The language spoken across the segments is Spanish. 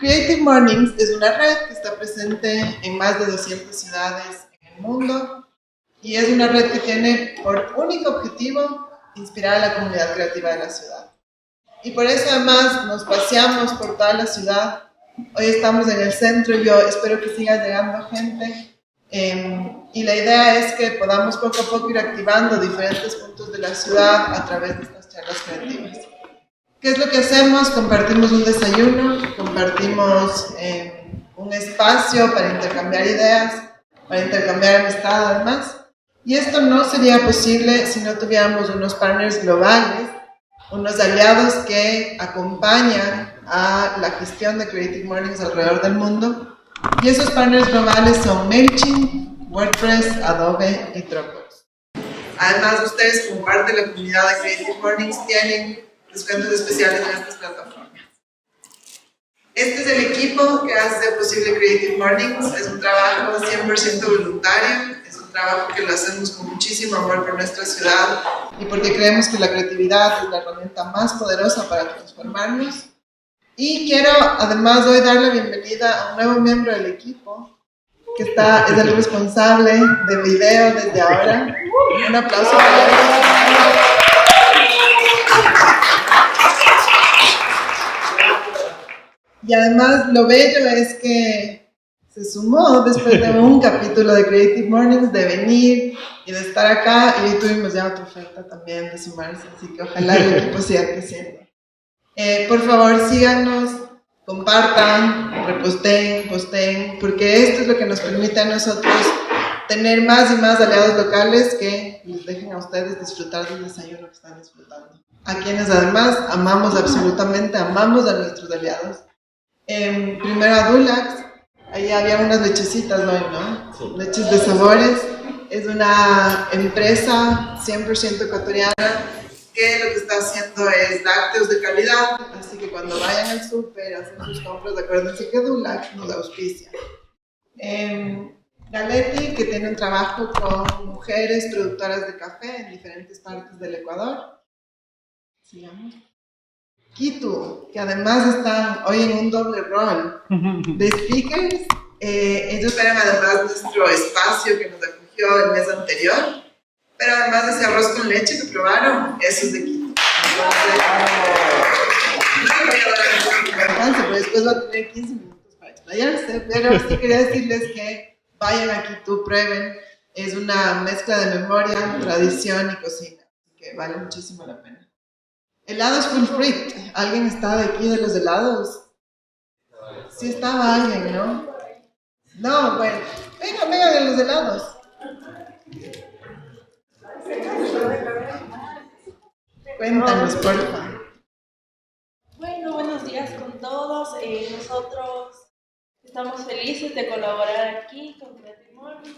Creative Mornings es una red que está presente en más de 200 ciudades en el mundo y es una red que tiene por único objetivo inspirar a la comunidad creativa de la ciudad. Y por eso además nos paseamos por toda la ciudad. Hoy estamos en el centro y yo espero que siga llegando gente. Y la idea es que podamos poco a poco ir activando diferentes puntos de la ciudad a través de estas charlas creativas. ¿Qué es lo que hacemos? Compartimos un desayuno, compartimos un espacio para intercambiar ideas, para intercambiar amistad además. Y esto no sería posible si no tuviéramos unos partners globales, unos aliados que acompañan a la gestión de Creative Mornings alrededor del mundo. Y esos partners globales son MailChimp, WordPress, Adobe y Dropbox. Además, ustedes como parte de la comunidad de Creative Mornings tienen descuentos especiales en estas plataformas. Este es el equipo que hace posible Creative Mornings. Es un trabajo 100% voluntario. Es un trabajo que lo hacemos con muchísimo amor por nuestra ciudad y porque creemos que la creatividad es la herramienta más poderosa para transformarnos. Y quiero además hoy dar la bienvenida a un nuevo miembro del equipo que es el responsable de video desde ahora. Un aplauso para él. Y además lo bello es que se sumó después de un capítulo de Creative Mornings de venir y de estar acá, y hoy tuvimos ya otra oferta también de sumarse, así que ojalá el equipo siga creciendo. Por favor síganos, compartan, reposteen, posteen, porque esto es lo que nos permite a nosotros tener más y más aliados locales que les dejen a ustedes disfrutar del desayuno que están disfrutando. A quienes además amamos absolutamente, amamos a nuestros aliados. Primero a Dulax, ahí había unas lechecitas hoy, ¿no? Sí. Leches de sabores. Es una empresa 100% ecuatoriana que lo que está haciendo es lácteos de calidad, así que cuando vayan al súper, hacen sus compras, acuérdense que Dulax nos auspicia. Galetti, que tiene un trabajo con mujeres productoras de café en diferentes partes del Ecuador. Sigamos. Kitu, que además están hoy en un doble rol de speakers. Ellos eran además nuestro espacio que nos acogió el mes anterior, pero además de ese arroz con leche que probaron, eso es de Kitu. Entonces, después va a tener 15 minutos para explayarse, pero sí quería decirles que vayan a Kitu, prueben. Es una mezcla de memoria, tradición y cocina, que vale muchísimo la pena. Helados Full Fruit. ¿Alguien está de aquí de los helados? Sí estaba alguien, ¿no? No, bueno. Venga de los helados. Cuéntanos, por favor. Bueno, buenos días con todos. Nosotros estamos felices de colaborar aquí con Creative Mornings.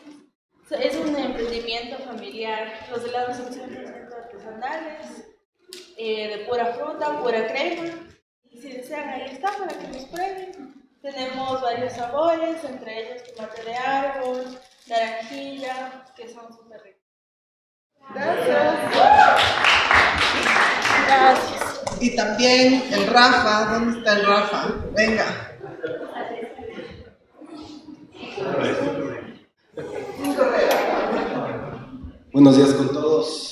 Es un emprendimiento familiar. Los helados son 100% artesanales. De pura fruta, pura crema, y si desean ahí está para que nos prueben. Tenemos varios sabores, entre ellos tomate de árbol, naranjilla, que son súper ricos. Gracias. Y también el Rafa. ¿Dónde está el Rafa? Venga. Buenos días con todos.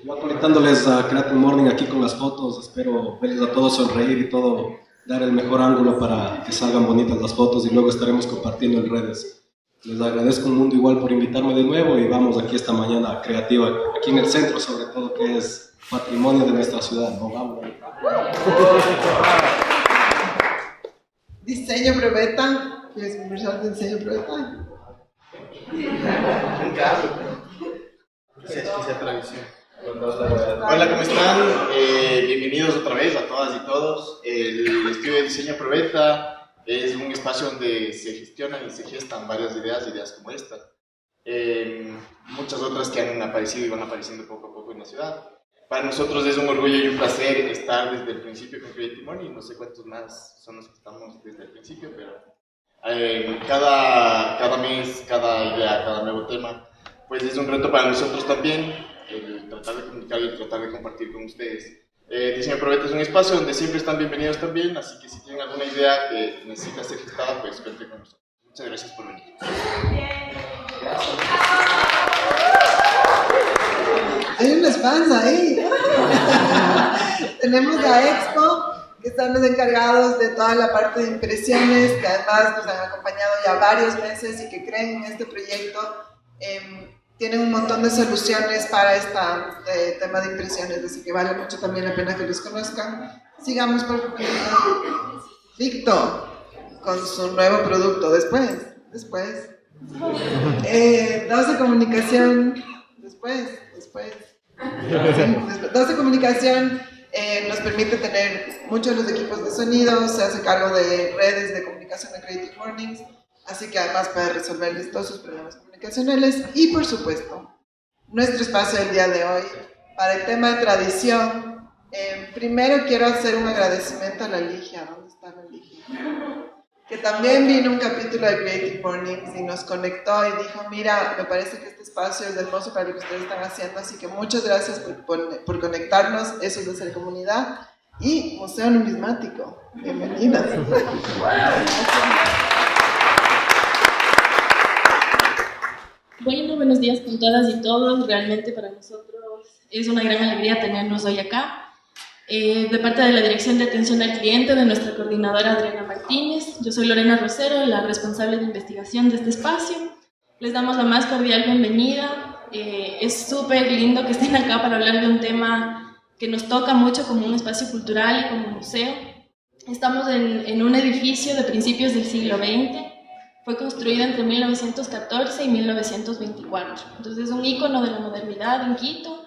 Yo conectándoles a Creative Morning aquí con las fotos, espero verles a todos sonreír y todo, dar el mejor ángulo para que salgan bonitas las fotos y luego estaremos compartiendo en redes. Les agradezco un mundo igual por invitarme de nuevo y vamos aquí esta mañana creativa, aquí en el centro sobre todo, que es patrimonio de nuestra ciudad. ¿No? Vamos. Diseño Probeta. ¿Quieres conversar de Diseño Probeta? Que sea tradición. Hola, ¿cómo están? Bienvenidos otra vez a todas y todos. El estudio de diseño Probeta es un espacio donde se gestionan y se gestan varias ideas como esta. Muchas otras que han aparecido y van apareciendo poco a poco en la ciudad. Para nosotros es un orgullo y un placer estar desde el principio con Creative Morning. No sé cuántos más son los que estamos desde el principio, pero cada mes, cada idea, cada nuevo tema, pues es un reto para nosotros también, el tratar de comunicar y el tratar de compartir con ustedes. Diseño Probeta es un espacio donde siempre están bienvenidos también, así que si tienen alguna idea que necesita ser ejecutada, pues cuenten con nosotros. Muchas gracias por venir. Hay unos fans ahí. Tenemos a Expo, que están los encargados de toda la parte de impresiones, que además nos han acompañado ya varios meses y que creen en este proyecto. Tienen un montón de soluciones para este tema de impresiones, así que vale mucho también la pena que los conozcan. Sigamos por favor. Victor, con su nuevo producto. Después. 12 Comunicación. Después. 12 Comunicación nos permite tener muchos de los equipos de sonido, se hace cargo de redes de comunicación de Creative Mornings, así que además puede resolverles todos sus problemas comunicacionales. Y por supuesto, nuestro espacio del día de hoy para el tema de tradición. Primero quiero hacer un agradecimiento a la Ligia. ¿Dónde está la Ligia? Que también vino un capítulo de Creative Mornings y nos conectó y dijo, mira, me parece que este espacio es hermoso para lo que ustedes están haciendo, así que muchas gracias por conectarnos, eso es de ser comunidad. Y Museo Numismático, bienvenidas. Bueno, buenos días con todas y todos. Realmente para nosotros es una gran alegría tenernos hoy acá. De parte de la Dirección de Atención al Cliente, de nuestra coordinadora Adriana Martínez, yo soy Lorena Rosero, la responsable de investigación de este espacio. Les damos la más cordial bienvenida. Es súper lindo que estén acá para hablar de un tema que nos toca mucho como un espacio cultural y como museo. Estamos en un edificio de principios del siglo XX. Fue construido entre 1914 y 1924. Entonces es un ícono de la modernidad en Quito.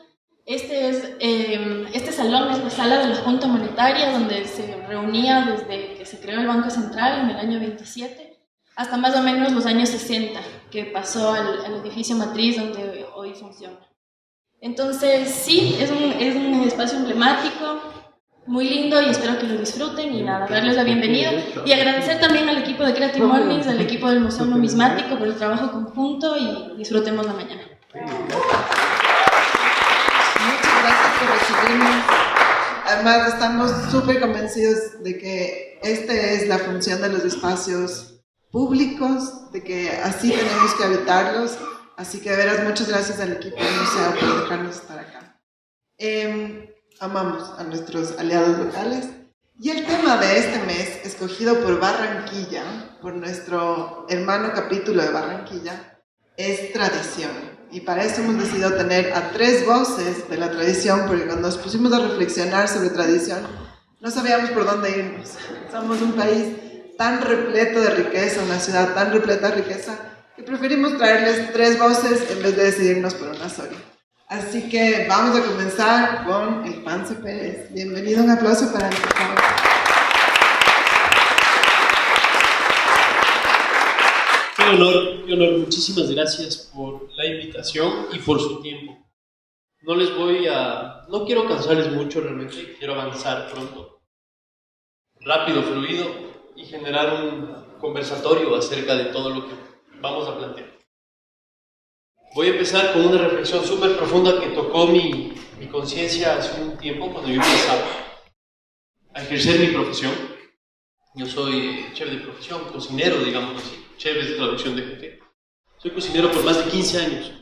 Este salón es la sala de la Junta Monetaria, donde se reunía desde que se creó el Banco Central en el año 27 hasta más o menos los años 60, que pasó al edificio matriz donde hoy funciona. Entonces sí, es un espacio emblemático, muy lindo, y espero que lo disfruten. Y nada, darles la bienvenida y agradecer también al equipo de Creative Mornings, al equipo del Museo Numismático por el trabajo conjunto, y disfrutemos la mañana. Gracias por recibirnos. Además, estamos súper convencidos de que esta es la función de los espacios públicos, de que así tenemos que habitarlos. Así que de veras, muchas gracias al equipo del museo por dejarnos estar acá. Amamos a nuestros aliados locales. Y el tema de este mes, escogido por Barranquilla, por nuestro hermano capítulo de Barranquilla, es tradición. Y para eso hemos decidido tener a 3 voces de la tradición, porque cuando nos pusimos a reflexionar sobre tradición, no sabíamos por dónde irnos. Somos un país tan repleto de riqueza, una ciudad tan repleta de riqueza, que preferimos traerles 3 voces en vez de decidirnos por una sola. Así que vamos a comenzar con el Pance Pérez. Bienvenido, un aplauso para empezar. Qué honor, muchísimas gracias por la invitación y por su tiempo. No quiero cansarles mucho realmente, quiero avanzar pronto, rápido, fluido, y generar un conversatorio acerca de todo lo que vamos a plantear. Voy a empezar con una reflexión súper profunda que tocó mi conciencia hace un tiempo, cuando yo empezaba a ejercer mi profesión. Yo soy chef de profesión, cocinero, digamos así. Chef es traducción de jefe. Soy cocinero por más de 15 años.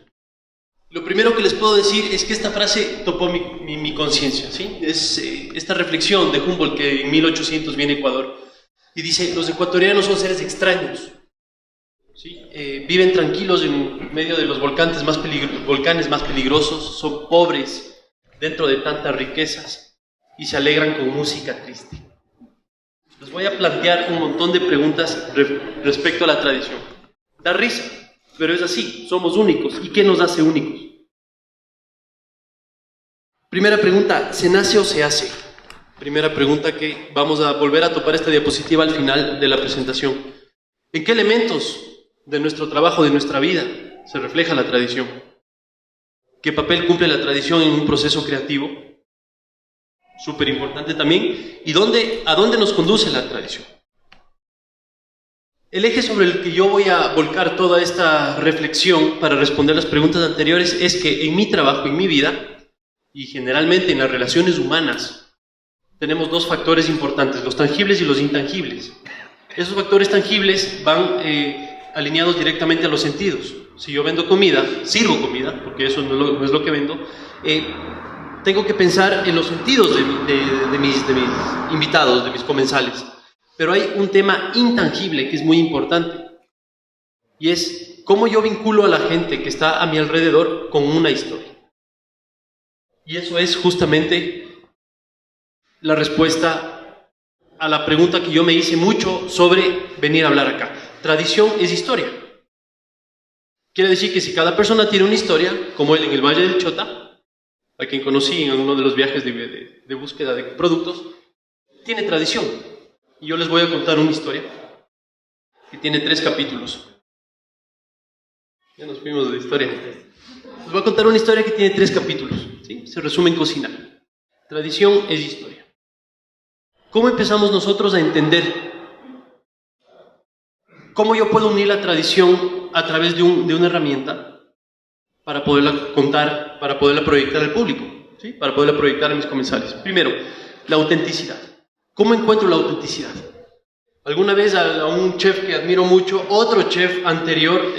Lo primero que les puedo decir es que esta frase topó mi conciencia, ¿sí? Es esta reflexión de Humboldt, que en 1800 viene a Ecuador y dice: los ecuatorianos son seres extraños, ¿sí? Viven tranquilos en medio de los volcanes más peligrosos, son pobres dentro de tantas riquezas y se alegran con música triste. Les voy a plantear un montón de preguntas respecto a la tradición. Da risa, pero es así, somos únicos. ¿Y qué nos hace únicos? Primera pregunta, ¿se nace o se hace? Primera pregunta que vamos a volver a topar esta diapositiva al final de la presentación. ¿En qué elementos de nuestro trabajo, de nuestra vida, se refleja la tradición? ¿Qué papel cumple la tradición en un proceso creativo? Súper importante también. ¿Y a dónde nos conduce la tradición? El eje sobre el que yo voy a volcar toda esta reflexión para responder las preguntas anteriores es que en mi trabajo, en mi vida, y generalmente en las relaciones humanas tenemos dos factores importantes, los tangibles y los intangibles. Esos factores tangibles van alineados directamente a los sentidos. Si yo vendo comida, sirvo comida, porque eso no es lo que vendo, tengo que pensar en los sentidos de mis invitados, de mis comensales. Pero hay un tema intangible que es muy importante, y es cómo yo vinculo a la gente que está a mi alrededor con una historia. Y eso es justamente la respuesta a la pregunta que yo me hice mucho sobre venir a hablar acá. Tradición es historia. Quiere decir que si cada persona tiene una historia, como él en el Valle del Chota, a quien conocí en uno de los viajes de búsqueda de productos, tiene tradición. Y yo les voy a contar una historia que tiene 3 capítulos. Ya nos fuimos de la historia. Les voy a contar una historia que tiene 3 capítulos, ¿sí? Se resume en cocinar. Tradición es historia. ¿Cómo empezamos nosotros a entender cómo yo puedo unir la tradición a través de una herramienta para poderla contar, para poderla proyectar al público, ¿sí? Para poderla proyectar a mis comensales? Primero, la autenticidad. ¿Cómo encuentro la autenticidad? Alguna vez a un chef que admiro mucho, otro chef anterior,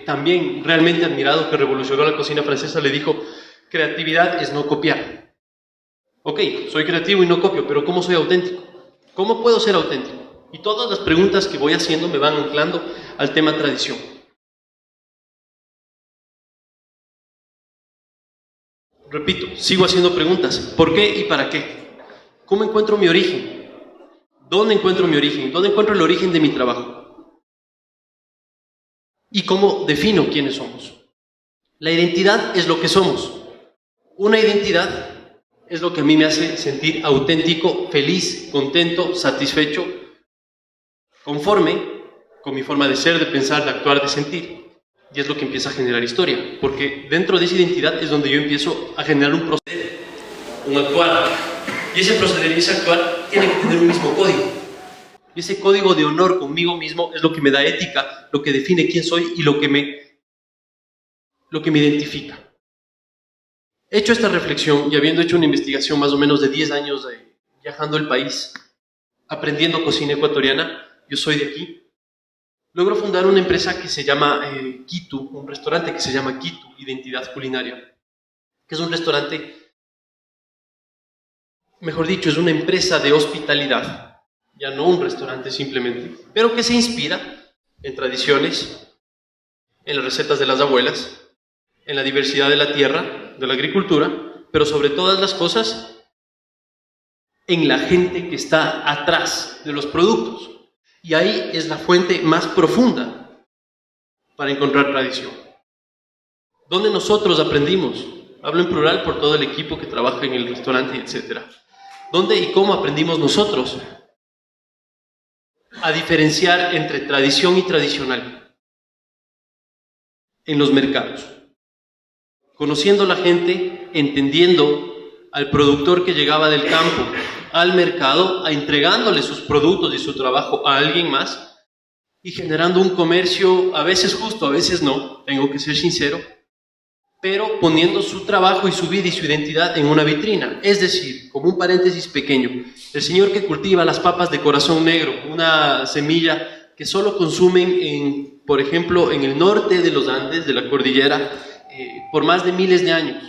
también realmente admirado, que revolucionó la cocina francesa, le dijo: creatividad es no copiar. Ok, soy creativo y no copio, pero ¿cómo soy auténtico? ¿Cómo puedo ser auténtico? Y todas las preguntas que voy haciendo me van anclando al tema tradición. Repito, sigo haciendo preguntas. ¿Por qué y para qué? ¿Cómo encuentro mi origen? ¿Dónde encuentro mi origen? ¿Dónde encuentro el origen de mi trabajo? ¿Y cómo defino quiénes somos? La identidad es lo que somos. Una identidad es lo que a mí me hace sentir auténtico, feliz, contento, satisfecho, conforme con mi forma de ser, de pensar, de actuar, de sentir. Y es lo que empieza a generar historia, porque dentro de esa identidad es donde yo empiezo a generar un proceder, un actuar. Y ese proceder y ese actuar tiene que tener un mismo código. Y ese código de honor conmigo mismo es lo que me da ética, lo que define quién soy y lo que me identifica. Hecho esta reflexión y habiendo hecho una investigación más o menos de 10 años viajando el país, aprendiendo cocina ecuatoriana, yo soy de aquí, logro fundar una empresa que se llama Kitu, un restaurante que se llama Kitu, Identidad Culinaria, que es un restaurante, mejor dicho, es una empresa de hospitalidad, ya no un restaurante simplemente, pero que se inspira en tradiciones, en las recetas de las abuelas, en la diversidad de la tierra, de la agricultura, pero sobre todas las cosas, en la gente que está atrás de los productos. Y ahí es la fuente más profunda para encontrar tradición. ¿Dónde nosotros aprendimos? Hablo en plural por todo el equipo que trabaja en el restaurante, etc. ¿Dónde y cómo aprendimos nosotros a diferenciar entre tradición y tradicional? En los mercados. Conociendo a la gente, entendiendo al productor que llegaba del campo al mercado, entregándole sus productos y su trabajo a alguien más y generando un comercio a veces justo, a veces no, tengo que ser sincero, pero poniendo su trabajo y su vida y su identidad en una vitrina. Es decir, como un paréntesis pequeño, el señor que cultiva las papas de corazón negro, una semilla que solo consumen, por ejemplo, en el norte de los Andes, de la cordillera, por más de miles de años,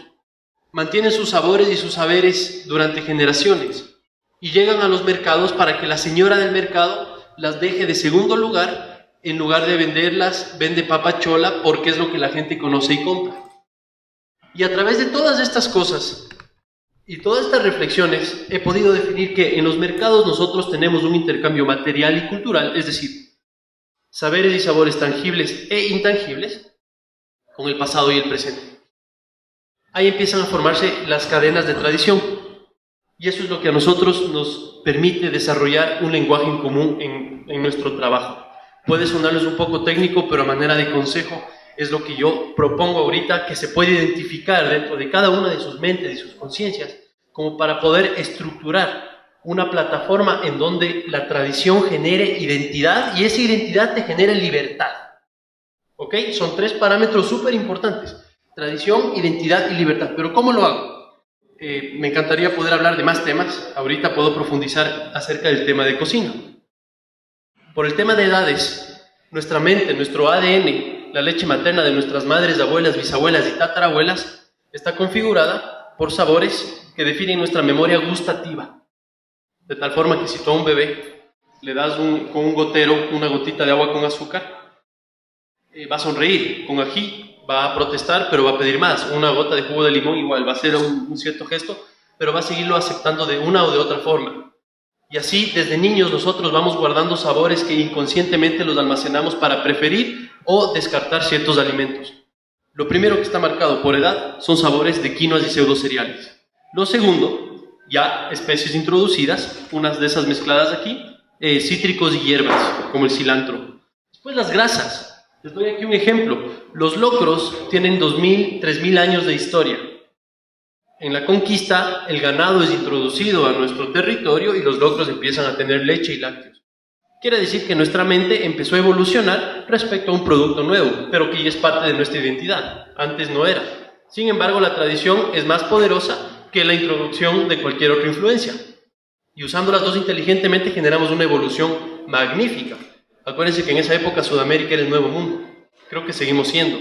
mantienen sus sabores y sus saberes durante generaciones y llegan a los mercados para que la señora del mercado las deje de segundo lugar, en lugar de venderlas, vende papa chola porque es lo que la gente conoce y compra. Y a través de todas estas cosas y todas estas reflexiones he podido definir que en los mercados nosotros tenemos un intercambio material y cultural, es decir, saberes y sabores tangibles e intangibles, con el pasado y el presente. Ahí empiezan a formarse las cadenas de tradición y eso es lo que a nosotros nos permite desarrollar un lenguaje en común en nuestro trabajo. Puede sonarles un poco técnico, pero a manera de consejo es lo que yo propongo ahorita, que se puede identificar dentro de cada una de sus mentes y sus conciencias como para poder estructurar una plataforma en donde la tradición genere identidad y esa identidad te genere libertad. ¿Ok? Son 3 parámetros súper importantes: tradición, identidad y libertad. ¿Pero cómo lo hago? Me encantaría poder hablar de más temas. Ahorita puedo profundizar acerca del tema de cocina. Por el tema de edades, nuestra mente, nuestro ADN, la leche materna de nuestras madres, abuelas, bisabuelas y tatarabuelas está configurada por sabores que definen nuestra memoria gustativa. De tal forma que si tú a un bebé le das con un gotero una gotita de agua con azúcar, va a sonreír. Con ají va a protestar, pero va a pedir más. Una gota de jugo de limón igual va a hacer un cierto gesto, pero va a seguirlo aceptando de una o de otra forma. Y así, desde niños, nosotros vamos guardando sabores que inconscientemente los almacenamos para preferir o descartar ciertos alimentos. Lo primero que está marcado por edad son sabores de quinoas y pseudocereales. Lo segundo, ya especies introducidas, unas de esas mezcladas aquí, cítricos y hierbas, como el cilantro. Después las grasas. Les doy aquí un ejemplo. Los locros tienen 2000, 3000 años de historia. En la conquista, el ganado es introducido a nuestro territorio y los locros empiezan a tener leche y lácteos. Quiere decir que nuestra mente empezó a evolucionar respecto a un producto nuevo, pero que ya es parte de nuestra identidad. Antes no era. Sin embargo, la tradición es más poderosa que la introducción de cualquier otra influencia. Y usando las dos inteligentemente generamos una evolución magnífica. Acuérdense que en esa época Sudamérica era el nuevo mundo. Creo que seguimos siendo.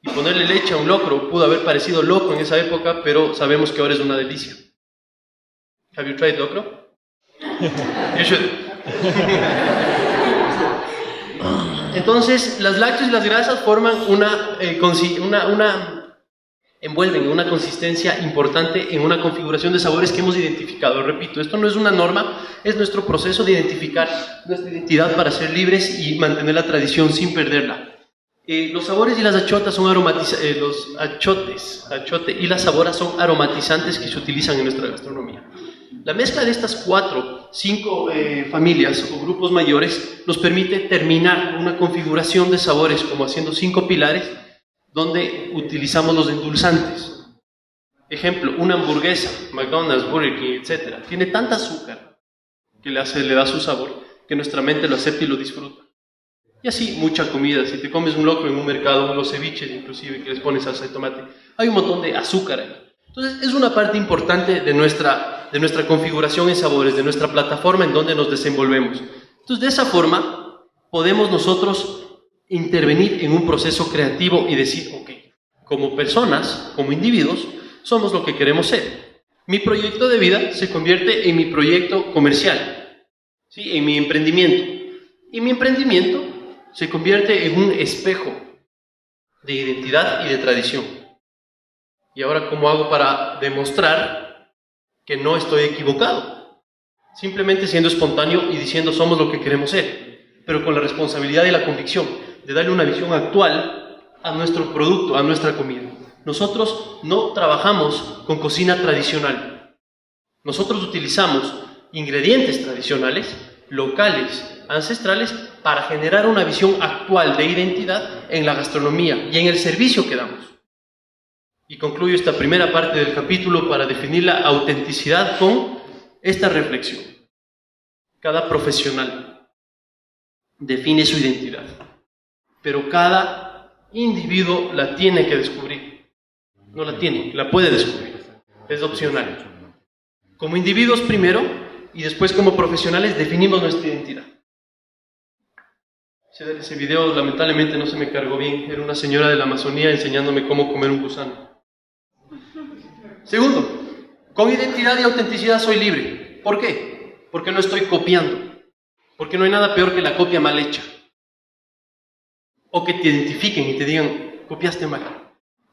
Y ponerle leche a un locro pudo haber parecido loco en esa época, pero sabemos que ahora es una delicia. Have you tried locro? You should. Entonces, las lácteos y las grasas forman envuelven una consistencia importante en una configuración de sabores que hemos identificado. Repito, esto no es una norma, es nuestro proceso de identificar nuestra identidad para ser libres y mantener la tradición sin perderla. Los sabores y las achotas son los achote y las saboras son aromatizantes que se utilizan en nuestra gastronomía. La mezcla de estas 5 familias o grupos mayores nos permite terminar una configuración de sabores como haciendo 5 pilares donde utilizamos los endulzantes. Ejemplo, una hamburguesa, McDonald's, Burger King, etc. Tiene tanta azúcar que le da su sabor que nuestra mente lo acepta y lo disfruta. Y así mucha comida. Si te comes un locro en un mercado, los ceviches inclusive, que les pones salsa de tomate, hay un montón de azúcar ahí. Entonces es una parte importante de nuestra configuración en sabores, de nuestra plataforma en donde nos desenvolvemos. Entonces de esa forma podemos nosotros intervenir en un proceso creativo y decir, ok, como personas, como individuos, somos lo que queremos ser. Mi proyecto de vida se convierte en mi proyecto comercial, ¿sí? En mi emprendimiento. Y mi emprendimiento se convierte en un espejo de identidad y de tradición. Y ahora, ¿cómo hago para demostrar que no estoy equivocado? Simplemente siendo espontáneo y diciendo somos lo que queremos ser, pero con la responsabilidad y la convicción de darle una visión actual a nuestro producto, a nuestra comida. Nosotros no trabajamos con cocina tradicional. Nosotros utilizamos ingredientes tradicionales, locales, ancestrales, para generar una visión actual de identidad en la gastronomía y en el servicio que damos. Y concluyo esta primera parte del capítulo para definir la autenticidad con esta reflexión. Cada profesional define su identidad, pero cada individuo la tiene que descubrir. No la tiene, la puede descubrir. Es opcional. Como individuos primero y después como profesionales definimos nuestra identidad. Ese video lamentablemente no se me cargó bien. Era una señora de la Amazonía enseñándome cómo comer un gusano. Segundo, con identidad y autenticidad soy libre. ¿Por qué? Porque no estoy copiando. Porque no hay nada peor que la copia mal hecha. O que te identifiquen y te digan, copiaste mal.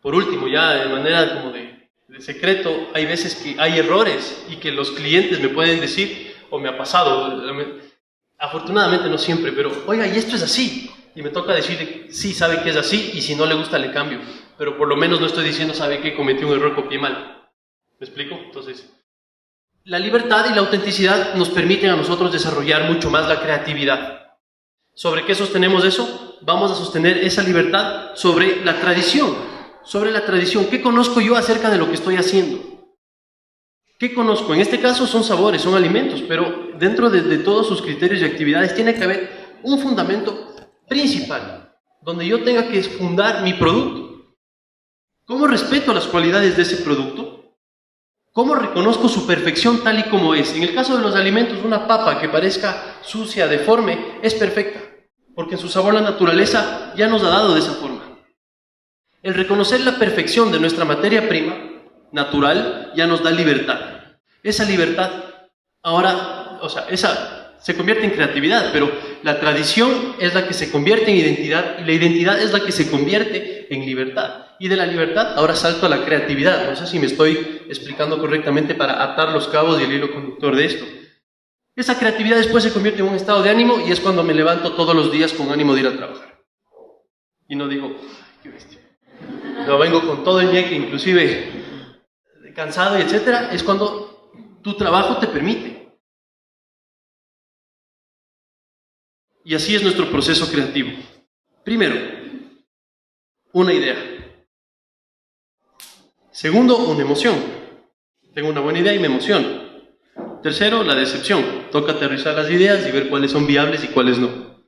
Por último, ya de manera como de secreto, hay veces que hay errores y que los clientes me pueden decir, o me ha pasado, afortunadamente no siempre, pero oiga, y esto es así. Y me toca decirle, sí, sabe que es así, y si no le gusta le cambio. Pero por lo menos no estoy diciendo, sabe que cometí un error, copié mal. ¿Me explico? Entonces, la libertad y la autenticidad nos permiten a nosotros desarrollar mucho más la creatividad. ¿Sobre qué sostenemos eso? Vamos a sostener esa libertad sobre la tradición. Sobre la tradición. ¿Qué conozco yo acerca de lo que estoy haciendo? ¿Qué conozco? En este caso son sabores, son alimentos, pero dentro de todos sus criterios y actividades tiene que haber un fundamento principal, donde yo tenga que fundar mi producto. ¿Cómo respeto las cualidades de ese producto? ¿Cómo reconozco su perfección tal y como es? En el caso de los alimentos, una papa que parezca sucia, deforme, es perfecta, porque en su sabor la naturaleza ya nos ha dado de esa forma. El reconocer la perfección de nuestra materia prima natural ya nos da libertad. Esa libertad ahora, esa se convierte en creatividad, pero la tradición es la que se convierte en identidad y la identidad es la que se convierte en libertad. Y de la libertad ahora salto a la creatividad. No sé si me estoy explicando correctamente para atar los cabos y el hilo conductor de esto. Esa creatividad después se convierte en un estado de ánimo y es cuando me levanto todos los días con ánimo de ir a trabajar. Y no digo, qué bestia. No, vengo con todo el ñeque, inclusive cansado y etcétera. Es cuando tu trabajo te permite. Y así es nuestro proceso creativo. Primero, una idea. Segundo, una emoción. Tengo una buena idea y me emociono. Tercero, la decepción. Toca aterrizar las ideas y ver cuáles son viables y cuáles no.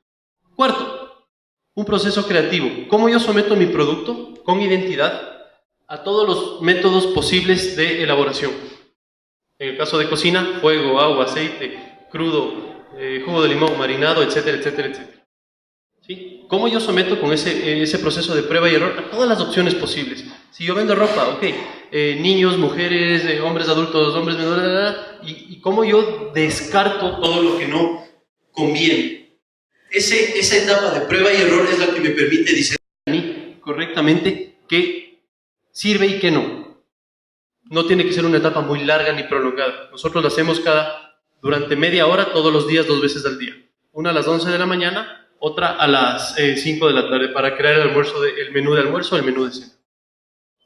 Cuarto, un proceso creativo. ¿Cómo yo someto mi producto con identidad a todos los métodos posibles de elaboración? En el caso de cocina, fuego, agua, aceite, crudo, jugo de limón, marinado, etcétera, etcétera, etcétera. ¿Sí? ¿Cómo yo someto con ese proceso de prueba y error a todas las opciones posibles? Si yo vendo ropa, ok, niños, mujeres, hombres adultos, hombres menores, y cómo yo descarto todo lo que no conviene. Esa etapa de prueba y error es la que me permite discernir a mí correctamente qué sirve y qué no. No tiene que ser una etapa muy larga ni prolongada. Nosotros lo hacemos durante media hora, todos los días, 2 veces al día. Una a las 11 de la mañana, otra a las 5 de la tarde, para crear el menú de almuerzo, el menú de cena.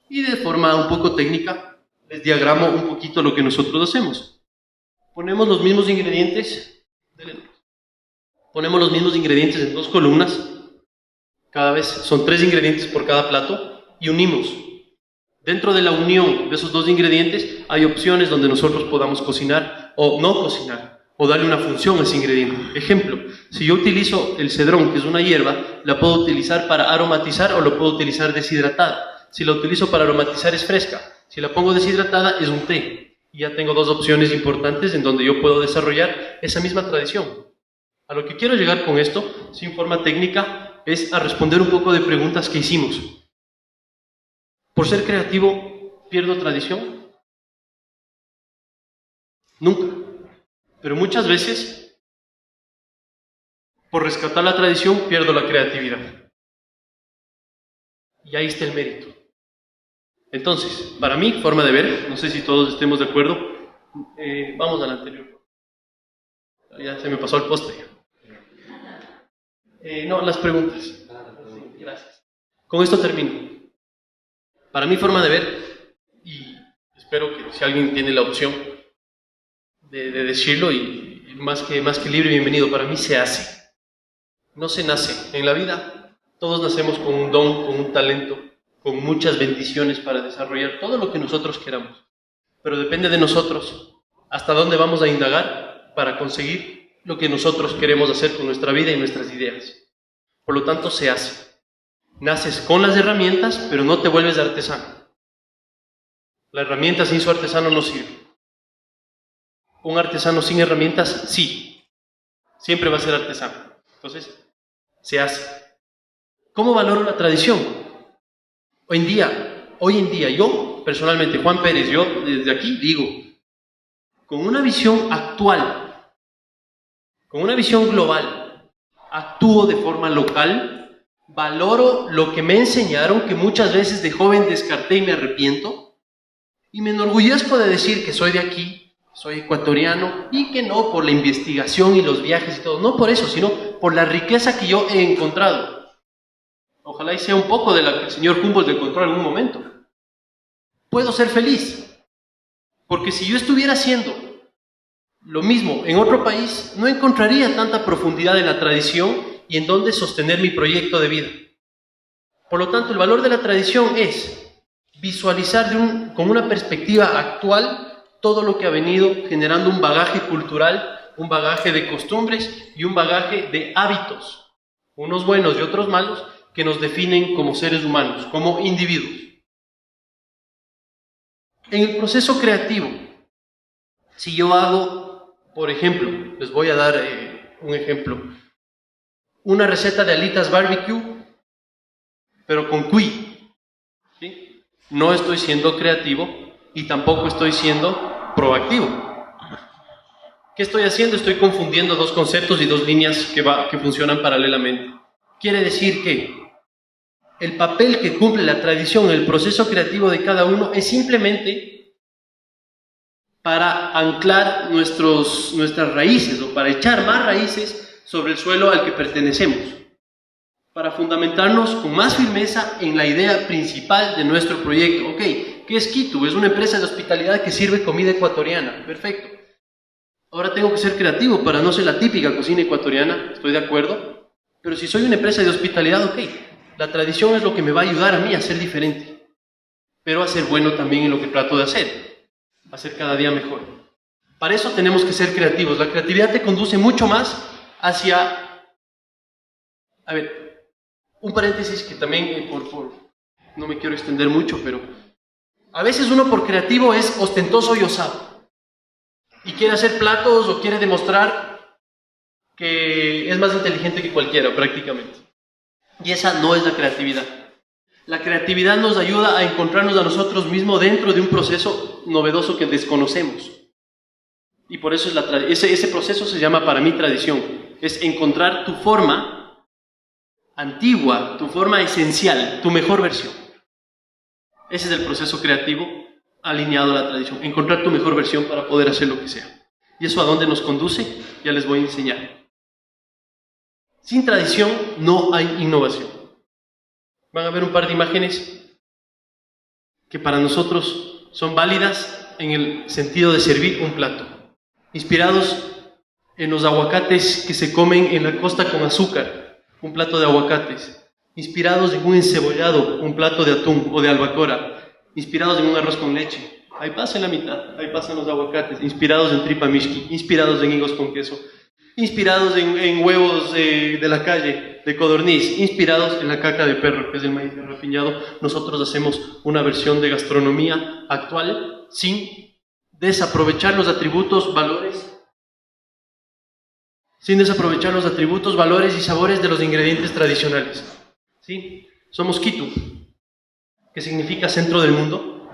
Y de forma un poco técnica, les diagramo un poquito lo que nosotros hacemos. Ponemos los mismos ingredientes en 2 columnas, cada vez son 3 ingredientes por cada plato, y unimos. Dentro de la unión de esos 2 ingredientes hay opciones donde nosotros podamos cocinar o no cocinar, o darle una función a ese ingrediente. Ejemplo, si yo utilizo el cedrón, que es una hierba, la puedo utilizar para aromatizar o lo puedo utilizar deshidratada. Si la utilizo para aromatizar es fresca, si la pongo deshidratada es un té. Y ya tengo 2 opciones importantes en donde yo puedo desarrollar esa misma tradición. A lo que quiero llegar con esto, sin forma técnica, es a responder un poco de preguntas que hicimos. ¿Por ser creativo pierdo tradición? Nunca. Pero muchas veces, por rescatar la tradición, pierdo la creatividad. Y ahí está el mérito. Entonces, para mí, forma de ver, no sé si todos estemos de acuerdo, vamos al anterior. Ya se me pasó el postre. No, las preguntas. Gracias. Con esto termino. Para mí, forma de ver, y espero que si alguien tiene la opción de decirlo, y más que libre, bienvenido, para mí se hace. No se nace. En la vida, todos nacemos con un don, con un talento, con muchas bendiciones para desarrollar todo lo que nosotros queramos. Pero depende de nosotros hasta dónde vamos a indagar para conseguir lo que nosotros queremos hacer con nuestra vida y nuestras ideas. Por lo tanto, se hace. Naces con las herramientas, pero no te vuelves artesano. La herramienta sin su artesano no sirve. Un artesano sin herramientas, sí. Siempre va a ser artesano. Entonces, se hace. ¿Cómo valoro la tradición? Hoy en día, yo, personalmente, Juan Pérez, yo desde aquí digo, con una visión actual, con una visión global, actúo de forma local, valoro lo que me enseñaron, que muchas veces de joven descarté y me arrepiento, y me enorgullezco de decir que soy de aquí, soy ecuatoriano, y que no por la investigación y los viajes y todo, no por eso, sino por la riqueza que yo he encontrado. Ojalá y sea un poco de la que el señor Humboldt encontró en algún momento. Puedo ser feliz, porque si yo estuviera haciendo lo mismo en otro país, no encontraría tanta profundidad en la tradición y en dónde sostener mi proyecto de vida. Por lo tanto, el valor de la tradición es visualizar con una perspectiva actual todo lo que ha venido generando un bagaje cultural, un bagaje de costumbres y un bagaje de hábitos, unos buenos y otros malos, que nos definen como seres humanos, como individuos. En el proceso creativo, si yo hago, por ejemplo, les voy a dar un ejemplo, una receta de alitas barbecue, pero con cuy, ¿sí? No estoy siendo creativo y tampoco estoy siendo proactivo. ¿Qué estoy haciendo? Estoy confundiendo dos conceptos y dos líneas que funcionan paralelamente. Quiere decir que el papel que cumple la tradición en el proceso creativo de cada uno es simplemente para anclar nuestras raíces o para echar más raíces sobre el suelo al que pertenecemos, para fundamentarnos con más firmeza en la idea principal de nuestro proyecto. Ok, ¿qué es Quitu? Es una empresa de hospitalidad que sirve comida ecuatoriana. Perfecto. Ahora tengo que ser creativo para no ser la típica cocina ecuatoriana, estoy de acuerdo, pero si soy una empresa de hospitalidad, ok, la tradición es lo que me va a ayudar a mí a ser diferente, pero a ser bueno también en lo que trato de hacer, a ser cada día mejor. Para eso tenemos que ser creativos. La creatividad te conduce mucho más hacia... A ver, un paréntesis que también, no me quiero extender mucho, pero a veces uno por creativo es ostentoso y osado. Y quiere hacer platos o quiere demostrar que es más inteligente que cualquiera prácticamente. Y esa no es la creatividad. La creatividad nos ayuda a encontrarnos a nosotros mismos dentro de un proceso novedoso que desconocemos. Y por eso ese proceso se llama para mí tradición. Es encontrar tu forma antigua, tu forma esencial, tu mejor versión. Ese es el proceso creativo alineado a la tradición, encontrar tu mejor versión para poder hacer lo que sea. ¿Y eso a dónde nos conduce? Ya les voy a enseñar. Sin tradición no hay innovación. Van a ver un par de imágenes que para nosotros son válidas en el sentido de servir un plato, inspirados en los aguacates que se comen en la costa con azúcar, un plato de aguacates, inspirados en un encebollado, un plato de atún o de albacora, inspirados en un arroz con leche. Ahí pasa en la mitad, ahí pasan los aguacates, inspirados en tripa mishki, inspirados en higos con queso, inspirados en huevos de la calle, de codorniz, inspirados en la caca de perro, que es el maíz garrapiñado. Nosotros hacemos una versión de gastronomía actual sin desaprovechar los atributos, valores, y sabores de los ingredientes tradicionales. ¿Sí? Somos Quitu, que significa centro del mundo,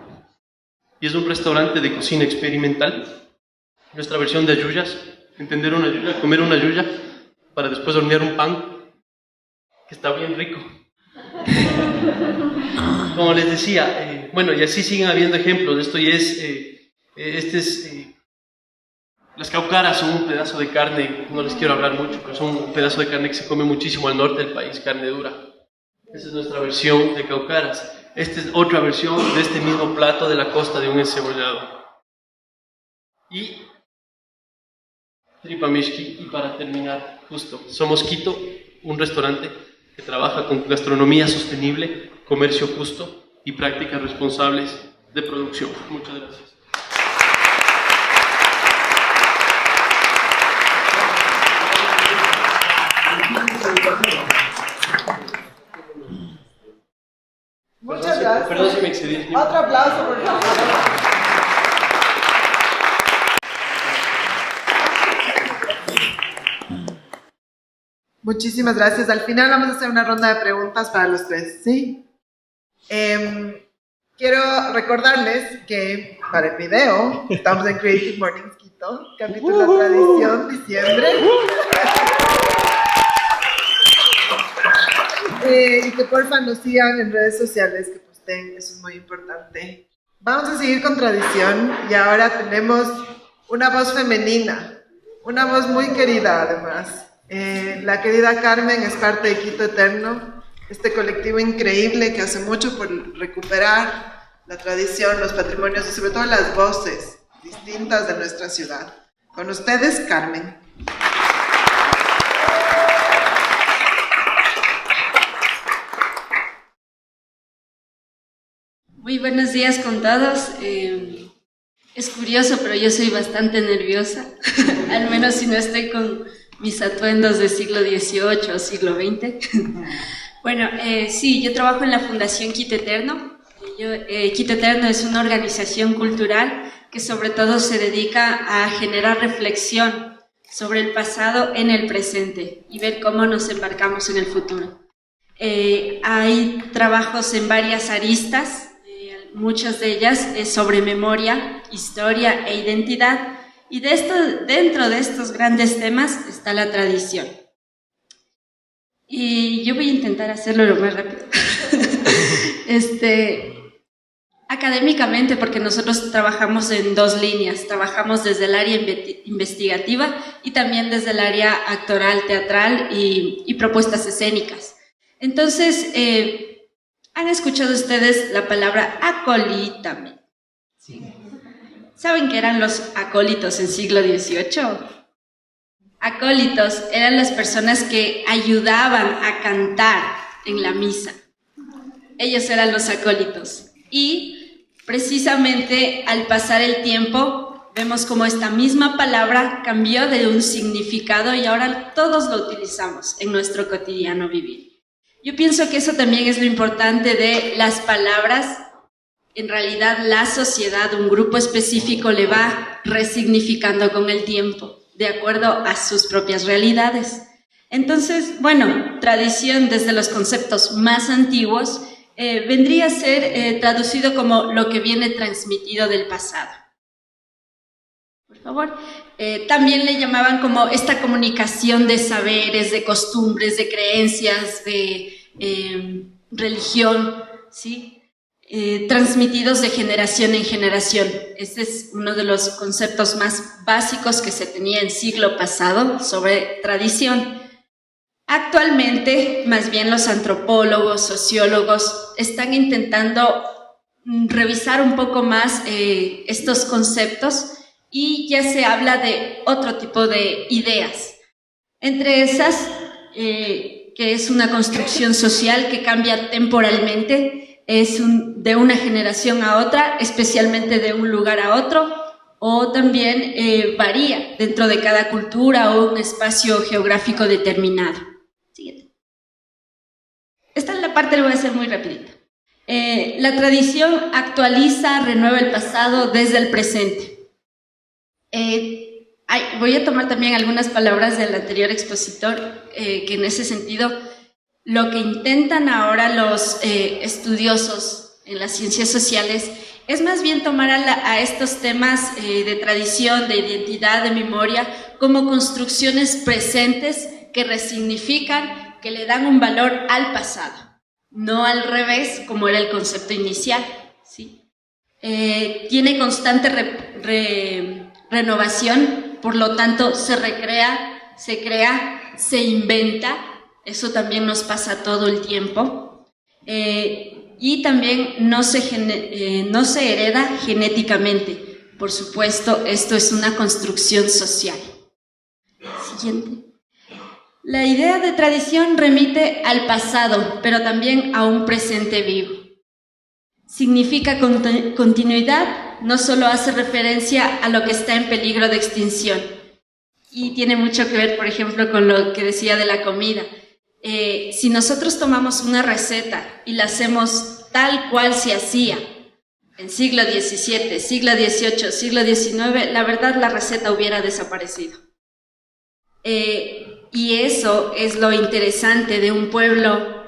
y es un restaurante de cocina experimental. Nuestra versión de ayuyas, entender una yuya, comer una yuya, para después hornear un pan, que está bien rico. Como les decía, bueno, y así siguen habiendo ejemplos. Esto ya es, las caucaras son un pedazo de carne, no les quiero hablar mucho, pero son un pedazo de carne que se come muchísimo al norte del país, carne dura. Esa es nuestra versión de caucaras. Esta es otra versión de este mismo plato de la costa de un encebollado. Y tripa mishki, y para terminar, justo, somos Quito, un restaurante que trabaja con gastronomía sostenible, comercio justo y prácticas responsables de producción. Muchas gracias. Muchas gracias. Perdón si me excedí. Otro aplauso, por favor. Muchísimas gracias. Al final vamos a hacer una ronda de preguntas para los tres, ¿sí? Quiero recordarles que para el video estamos en Creative Mornings Quito, capítulo Tradición, diciembre. Y que porfa nos sigan en redes sociales, que posten, eso es muy importante. Vamos a seguir con tradición y ahora tenemos una voz femenina, una voz muy querida además. La querida Carmen es parte de Quito Eterno, este colectivo increíble que hace mucho por recuperar la tradición, los patrimonios y sobre todo las voces distintas de nuestra ciudad. Con ustedes, Carmen. Muy buenos días con todos. Es curioso, pero yo soy bastante nerviosa, al menos si no estoy con mis atuendos del siglo XVIII o siglo XX. Bueno, sí, yo trabajo en la Fundación Quito Eterno. Quito Eterno es una organización cultural que sobre todo se dedica a generar reflexión sobre el pasado en el presente y ver cómo nos embarcamos en el futuro. Hay trabajos en varias aristas, muchas de ellas sobre memoria, historia e identidad, y dentro de estos grandes temas está la tradición. Y yo voy a intentar hacerlo lo más rápido. Académicamente, porque nosotros trabajamos en dos líneas, trabajamos desde el área investigativa y también desde el área actoral, teatral y propuestas escénicas. Entonces, ¿han escuchado ustedes la palabra acólitame? Sí. ¿Saben qué eran los acólitos en siglo XVIII? Acólitos eran las personas que ayudaban a cantar en la misa. Ellos eran los acólitos. Y precisamente al pasar el tiempo, vemos como esta misma palabra cambió de un significado y ahora todos lo utilizamos en nuestro cotidiano vivir. Yo pienso que eso también es lo importante de las palabras. En realidad, la sociedad, un grupo específico, le va resignificando con el tiempo, de acuerdo a sus propias realidades. Entonces, bueno, tradición desde los conceptos más antiguos vendría a ser traducido como lo que viene transmitido del pasado. Por favor. También le llamaban como esta comunicación de saberes, de costumbres, de creencias, de religión, ¿sí? Transmitidos de generación en generación. Este es uno de los conceptos más básicos que se tenía en siglo pasado sobre tradición. Actualmente, más bien los antropólogos, sociólogos, están intentando revisar un poco más estos conceptos y ya se habla de otro tipo de ideas. Entre esas, que es una construcción social que cambia temporalmente, es de una generación a otra, especialmente de un lugar a otro, o también varía dentro de cada cultura o un espacio geográfico determinado. Siguiente. Esta es la parte, le voy a hacer muy rapidita. La tradición actualiza, renueva el pasado desde el presente. Voy a tomar también algunas palabras del anterior expositor, que en ese sentido lo que intentan ahora los estudiosos en las ciencias sociales es más bien tomar a estos temas de tradición, de identidad, de memoria, como construcciones presentes que resignifican, que le dan un valor al pasado, no al revés, como era el concepto inicial, ¿sí? Tiene constante renovación, por lo tanto se recrea, se crea, se inventa. Eso también nos pasa todo el tiempo. Y también no se hereda genéticamente. Por supuesto, esto es una construcción social. Siguiente. La idea de tradición remite al pasado, pero también a un presente vivo. Significa continuidad, no solo hace referencia a lo que está en peligro de extinción. Y tiene mucho que ver, por ejemplo, con lo que decía de la comida. Si nosotros tomamos una receta y la hacemos tal cual se hacía en siglo XVII, siglo XVIII, siglo XIX, la verdad la receta hubiera desaparecido. Y eso es lo interesante de un pueblo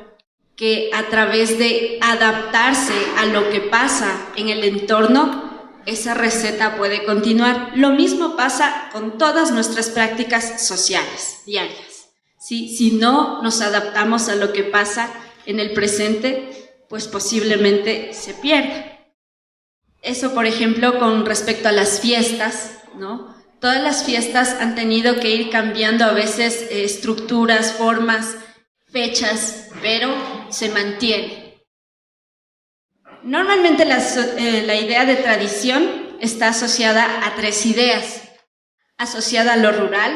que a través de adaptarse a lo que pasa en el entorno, esa receta puede continuar. Lo mismo pasa con todas nuestras prácticas sociales diarias. ¿Sí? Si no nos adaptamos a lo que pasa en el presente, pues posiblemente se pierda. Eso, por ejemplo, con respecto a las fiestas, ¿no? Todas las fiestas han tenido que ir cambiando a veces estructuras, formas, fechas, pero se mantiene. Normalmente la idea de tradición está asociada a tres ideas: asociada a lo rural,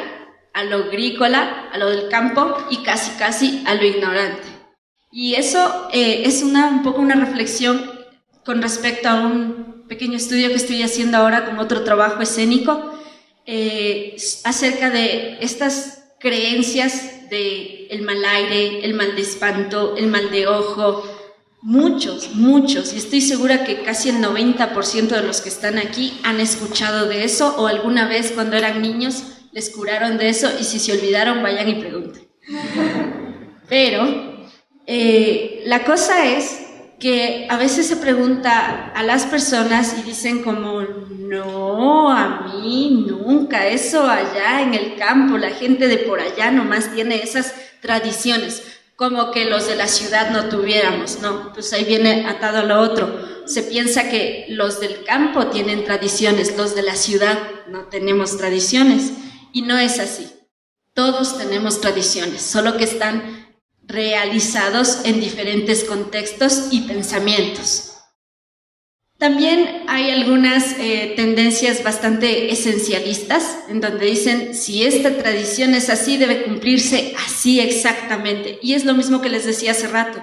a lo agrícola, a lo del campo y casi a lo ignorante. Y eso es un poco una reflexión con respecto a un pequeño estudio que estoy haciendo ahora como otro trabajo escénico acerca de estas creencias de el mal aire, el mal de espanto, el mal de ojo, muchos, muchos, y estoy segura que casi el 90% de los que están aquí han escuchado de eso o alguna vez cuando eran niños les curaron de eso, y si se olvidaron vayan y pregunten. Pero la cosa es que a veces se pregunta a las personas y dicen como, no, a mí nunca, eso allá en el campo, la gente de por allá nomás tiene esas tradiciones, como que los de la ciudad no tuviéramos, no, pues ahí viene atado a lo otro. Se piensa que los del campo tienen tradiciones, los de la ciudad no tenemos tradiciones, y no es así. Todos tenemos tradiciones, solo que están realizados en diferentes contextos y pensamientos. También hay algunas tendencias bastante esencialistas, en donde dicen, si esta tradición es así, debe cumplirse así exactamente. Y es lo mismo que les decía hace rato.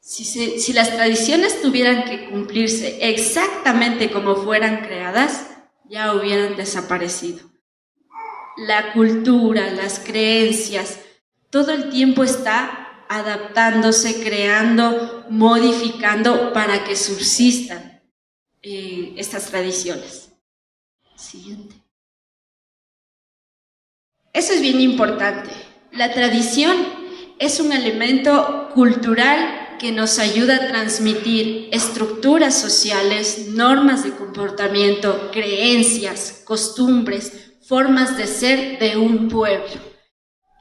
Si las tradiciones tuvieran que cumplirse exactamente como fueran creadas, ya hubieran desaparecido. La cultura, las creencias, todo el tiempo está adaptándose, creando, modificando para que subsistan estas tradiciones. Siguiente. Eso es bien importante. La tradición es un elemento cultural que nos ayuda a transmitir estructuras sociales, normas de comportamiento, creencias, costumbres, formas de ser de un pueblo.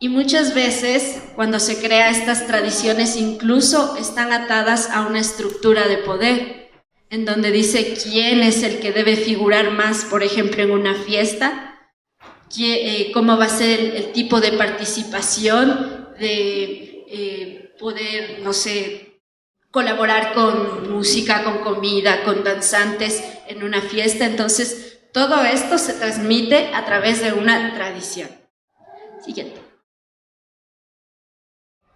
Y muchas veces, cuando se crean estas tradiciones, incluso están atadas a una estructura de poder, en donde dice quién es el que debe figurar más, por ejemplo, en una fiesta, cómo va a ser el tipo de participación, de poder, no sé, colaborar con música, con comida, con danzantes en una fiesta. Entonces, todo esto se transmite a través de una tradición. Siguiente.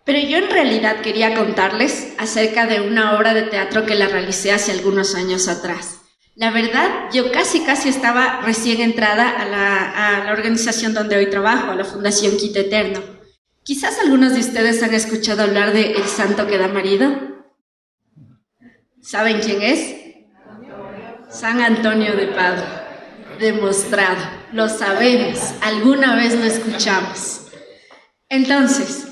Pero yo en realidad quería contarles acerca de una obra de teatro que la realicé hace algunos años atrás. La verdad, yo casi estaba recién entrada a la organización donde hoy trabajo, a la Fundación Quito Eterno. Quizás algunos de ustedes han escuchado hablar de El Santo que da marido. ¿Saben quién es? San Antonio de Padua. Demostrado, lo sabemos, alguna vez lo escuchamos. Entonces,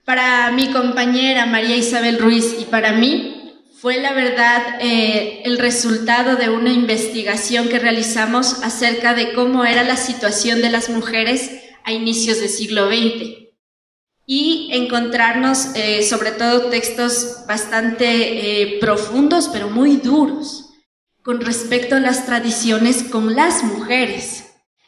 para mi compañera María Isabel Ruiz y para mí, fue la verdad el resultado de una investigación que realizamos acerca de cómo era la situación de las mujeres a inicios del siglo XX. Y encontrarnos sobre todo textos bastante profundos, pero muy duros, con respecto a las tradiciones con las mujeres.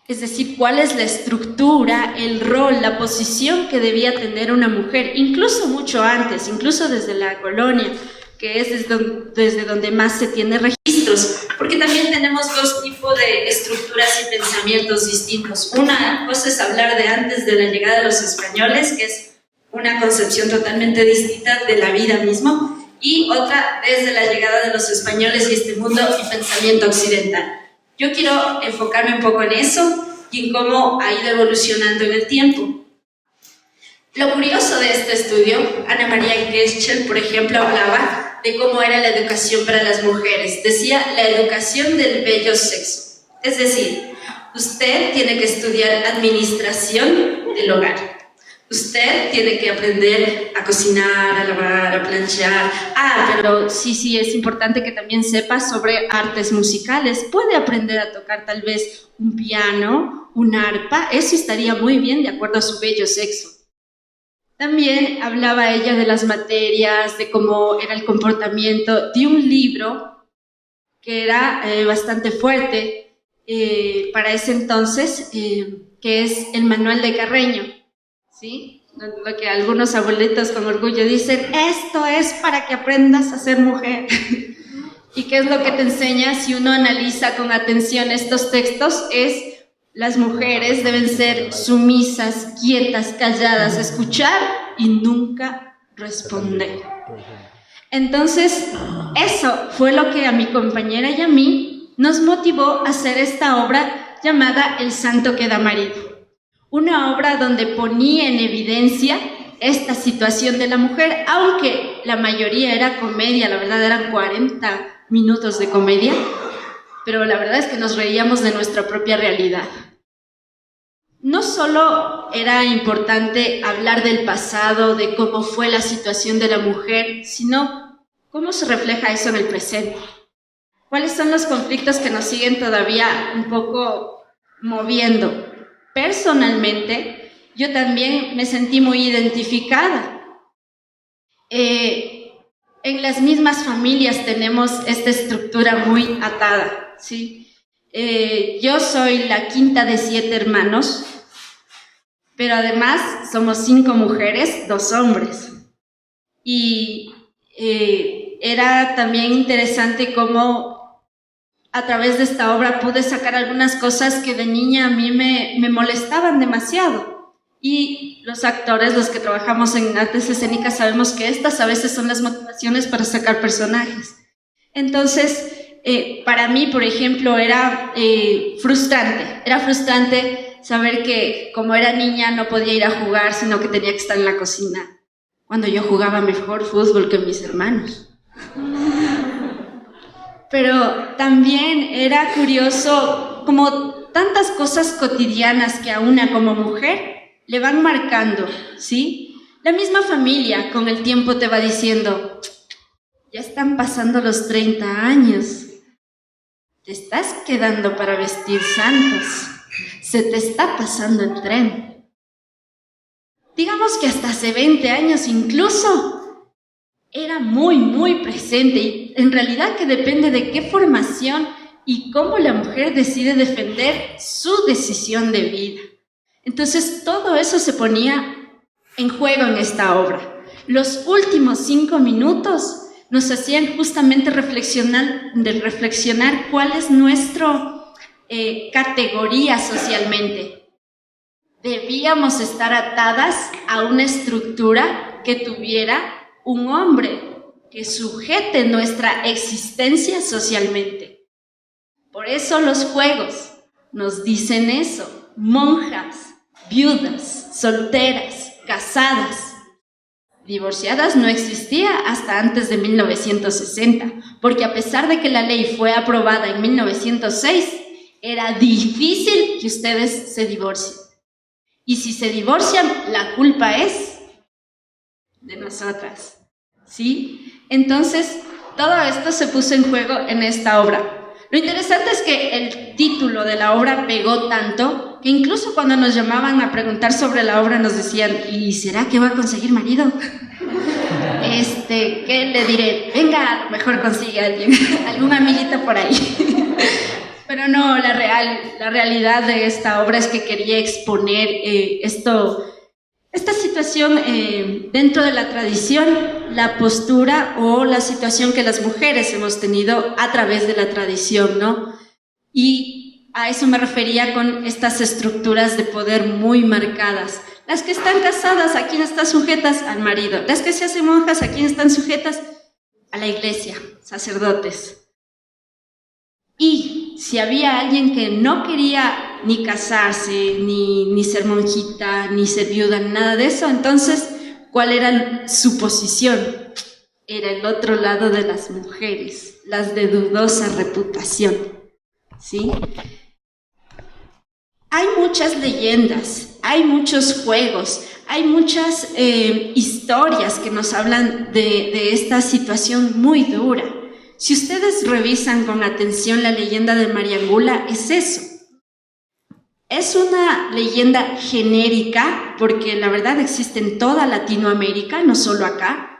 Es decir, cuál es la estructura, el rol, la posición que debía tener una mujer, incluso mucho antes, incluso desde la colonia, que es desde donde más se tiene registros, porque también tenemos dos tipos de estructuras y pensamientos distintos. Una cosa es hablar de antes de la llegada de los españoles, que es una concepción totalmente distinta de la vida misma, y otra desde la llegada de los españoles y este mundo y pensamiento occidental. Yo quiero enfocarme un poco en eso y en cómo ha ido evolucionando en el tiempo. Lo curioso de este estudio, Ana María Geschel, por ejemplo, hablaba de cómo era la educación para las mujeres. Decía, la educación del bello sexo. Es decir, usted tiene que estudiar administración del hogar. Usted tiene que aprender a cocinar, a lavar, a planchar. Pero sí, es importante que también sepa sobre artes musicales. Puede aprender a tocar tal vez un piano, un arpa. Eso estaría muy bien de acuerdo a su bello sexo. También hablaba ella de las materias, de cómo era el comportamiento, de un libro que era bastante fuerte para ese entonces, que es el Manual de Carreño. ¿Sí? Lo que algunos abuelitos con orgullo dicen, esto es para que aprendas a ser mujer. ¿Y qué es lo que te enseña? Si uno analiza con atención estos textos, es las mujeres deben ser sumisas, quietas, calladas, escuchar y nunca responder. Entonces, eso fue lo que a mi compañera y a mí nos motivó a hacer esta obra llamada El Santo que da marido. Una obra donde ponía en evidencia esta situación de la mujer, aunque la mayoría era comedia, la verdad eran 40 minutos de comedia, pero la verdad es que nos reíamos de nuestra propia realidad. No solo era importante hablar del pasado, de cómo fue la situación de la mujer, sino cómo se refleja eso en el presente. ¿Cuáles son los conflictos que nos siguen todavía un poco moviendo? Personalmente, yo también me sentí muy identificada. En las mismas familias tenemos esta estructura muy atada, ¿sí? Yo soy la quinta de 7 hermanos, pero además somos 5 mujeres, 2 hombres. Y era también interesante cómo a través de esta obra pude sacar algunas cosas que de niña a mí me molestaban demasiado. Y los actores, los que trabajamos en artes escénicas, sabemos que estas a veces son las motivaciones para sacar personajes. Entonces, para mí, por ejemplo, era frustrante saber que como era niña no podía ir a jugar, sino que tenía que estar en la cocina, cuando yo jugaba mejor fútbol que mis hermanos. Pero también era curioso como tantas cosas cotidianas que a una como mujer le van marcando, ¿sí? La misma familia con el tiempo te va diciendo, ya están pasando los 30 años, te estás quedando para vestir santos, se te está pasando el tren. Digamos que hasta hace 20 años incluso era muy presente, y en realidad que depende de qué formación y cómo la mujer decide defender su decisión de vida. Entonces todo eso se ponía en juego en esta obra. Los últimos 5 minutos nos hacían justamente reflexionar cuál es nuestra categoría socialmente. Debíamos estar atadas a una estructura que tuviera un hombre que sujete nuestra existencia socialmente. Por eso los juegos nos dicen eso: monjas, viudas, solteras, casadas. Divorciadas no existía hasta antes de 1960, porque a pesar de que la ley fue aprobada en 1906, era difícil que ustedes se divorcien. Y si se divorcian, la culpa es de nosotras, ¿sí? Entonces, todo esto se puso en juego en esta obra. Lo interesante es que el título de la obra pegó tanto que incluso cuando nos llamaban a preguntar sobre la obra nos decían, ¿y será que va a conseguir marido? ¿Qué le diré? Venga, a lo mejor consigue a alguien, algún amiguito por ahí. Pero no, la realidad de esta obra es que quería exponer esta situación dentro de la tradición, la postura o la situación que las mujeres hemos tenido a través de la tradición, ¿no? Y a eso me refería con estas estructuras de poder muy marcadas. Las que están casadas, ¿a quién están sujetas? Al marido. Las que se hacen monjas, ¿a quién están sujetas? A la iglesia, sacerdotes. Y si había alguien que no quería ni casarse, ni ser monjita, ni ser viuda, nada de eso, entonces, ¿cuál era su posición? Era el otro lado de las mujeres, las de dudosa reputación, ¿sí? Hay muchas leyendas, hay muchos juegos, hay muchas historias que nos hablan de esta situación muy dura. Si ustedes revisan con atención la leyenda de Mariangula, es eso. Es una leyenda genérica, porque la verdad existe en toda Latinoamérica, no solo acá,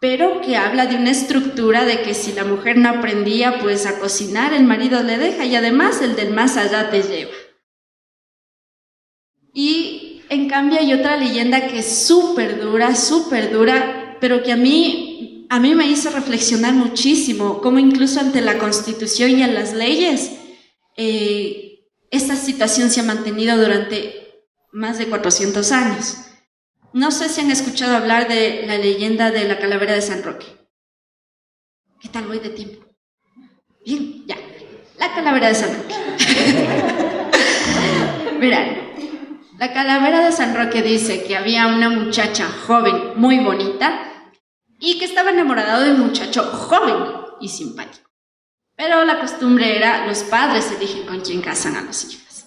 pero que habla de una estructura de que si la mujer no aprendía pues a cocinar, el marido le deja y además el del más allá te lleva. Y en cambio hay otra leyenda que es súper dura, pero que a mí me hizo reflexionar muchísimo, cómo incluso ante la Constitución y en las leyes, esta situación se ha mantenido durante más de 400 años. No sé si han escuchado hablar de la leyenda de la calavera de San Roque. ¿Qué tal voy de tiempo? Bien, ya. La calavera de San Roque. Verán, La calavera de San Roque dice que había una muchacha joven muy bonita y que estaba enamorado de un muchacho joven y simpático. Pero la costumbre era, los padres eligen con quién casan a los hijos.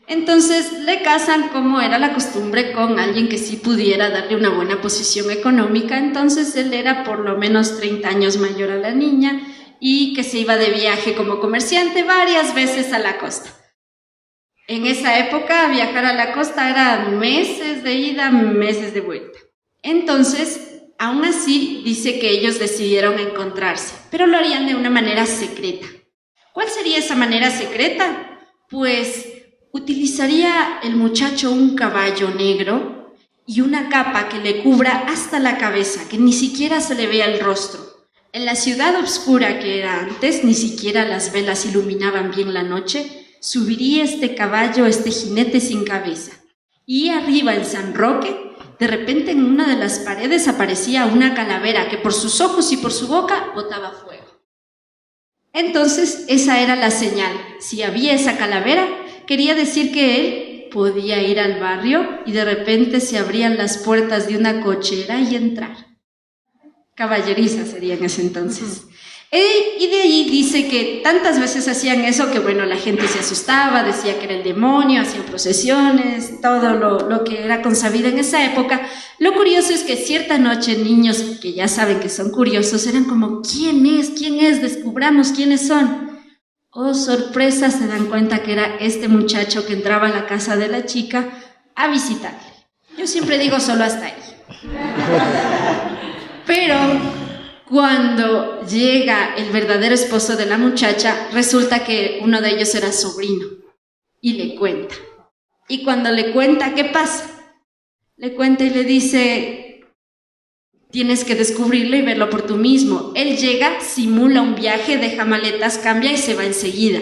Entonces le casan, como era la costumbre, con alguien que sí pudiera darle una buena posición económica. Entonces él era por lo menos 30 años mayor a la niña y que se iba de viaje como comerciante varias veces a la costa. En esa época viajar a la costa era meses de ida, meses de vuelta. Entonces, aún así, dice que ellos decidieron encontrarse, pero lo harían de una manera secreta. ¿Cuál sería esa manera secreta? Pues utilizaría el muchacho un caballo negro y una capa que le cubra hasta la cabeza, que ni siquiera se le vea el rostro. En la ciudad oscura que era antes, ni siquiera las velas iluminaban bien la noche, subiría este caballo, este jinete sin cabeza. Y arriba en San Roque, de repente en una de las paredes aparecía una calavera que por sus ojos y por su boca botaba fuego. Entonces esa era la señal. Si había esa calavera, quería decir que él podía ir al barrio y de repente se abrían las puertas de una cochera y entrar. Caballeriza sería en ese entonces. Y de ahí dice que tantas veces hacían eso que, bueno, la gente se asustaba, decía que era el demonio, hacían procesiones, todo lo que era consabido en esa época. Lo curioso es que cierta noche niños que ya saben que son curiosos eran como, ¿quién es? ¿Quién es? Descubramos quiénes son. Oh, sorpresa, se dan cuenta que era este muchacho que entraba a la casa de la chica a visitarle. Yo siempre digo solo hasta ahí. Pero cuando llega el verdadero esposo de la muchacha, resulta que uno de ellos era sobrino y le cuenta. Y cuando le cuenta, ¿qué pasa? Le cuenta y le dice, tienes que descubrirlo y verlo por tú mismo. Él llega, simula un viaje, deja maletas, cambia y se va enseguida.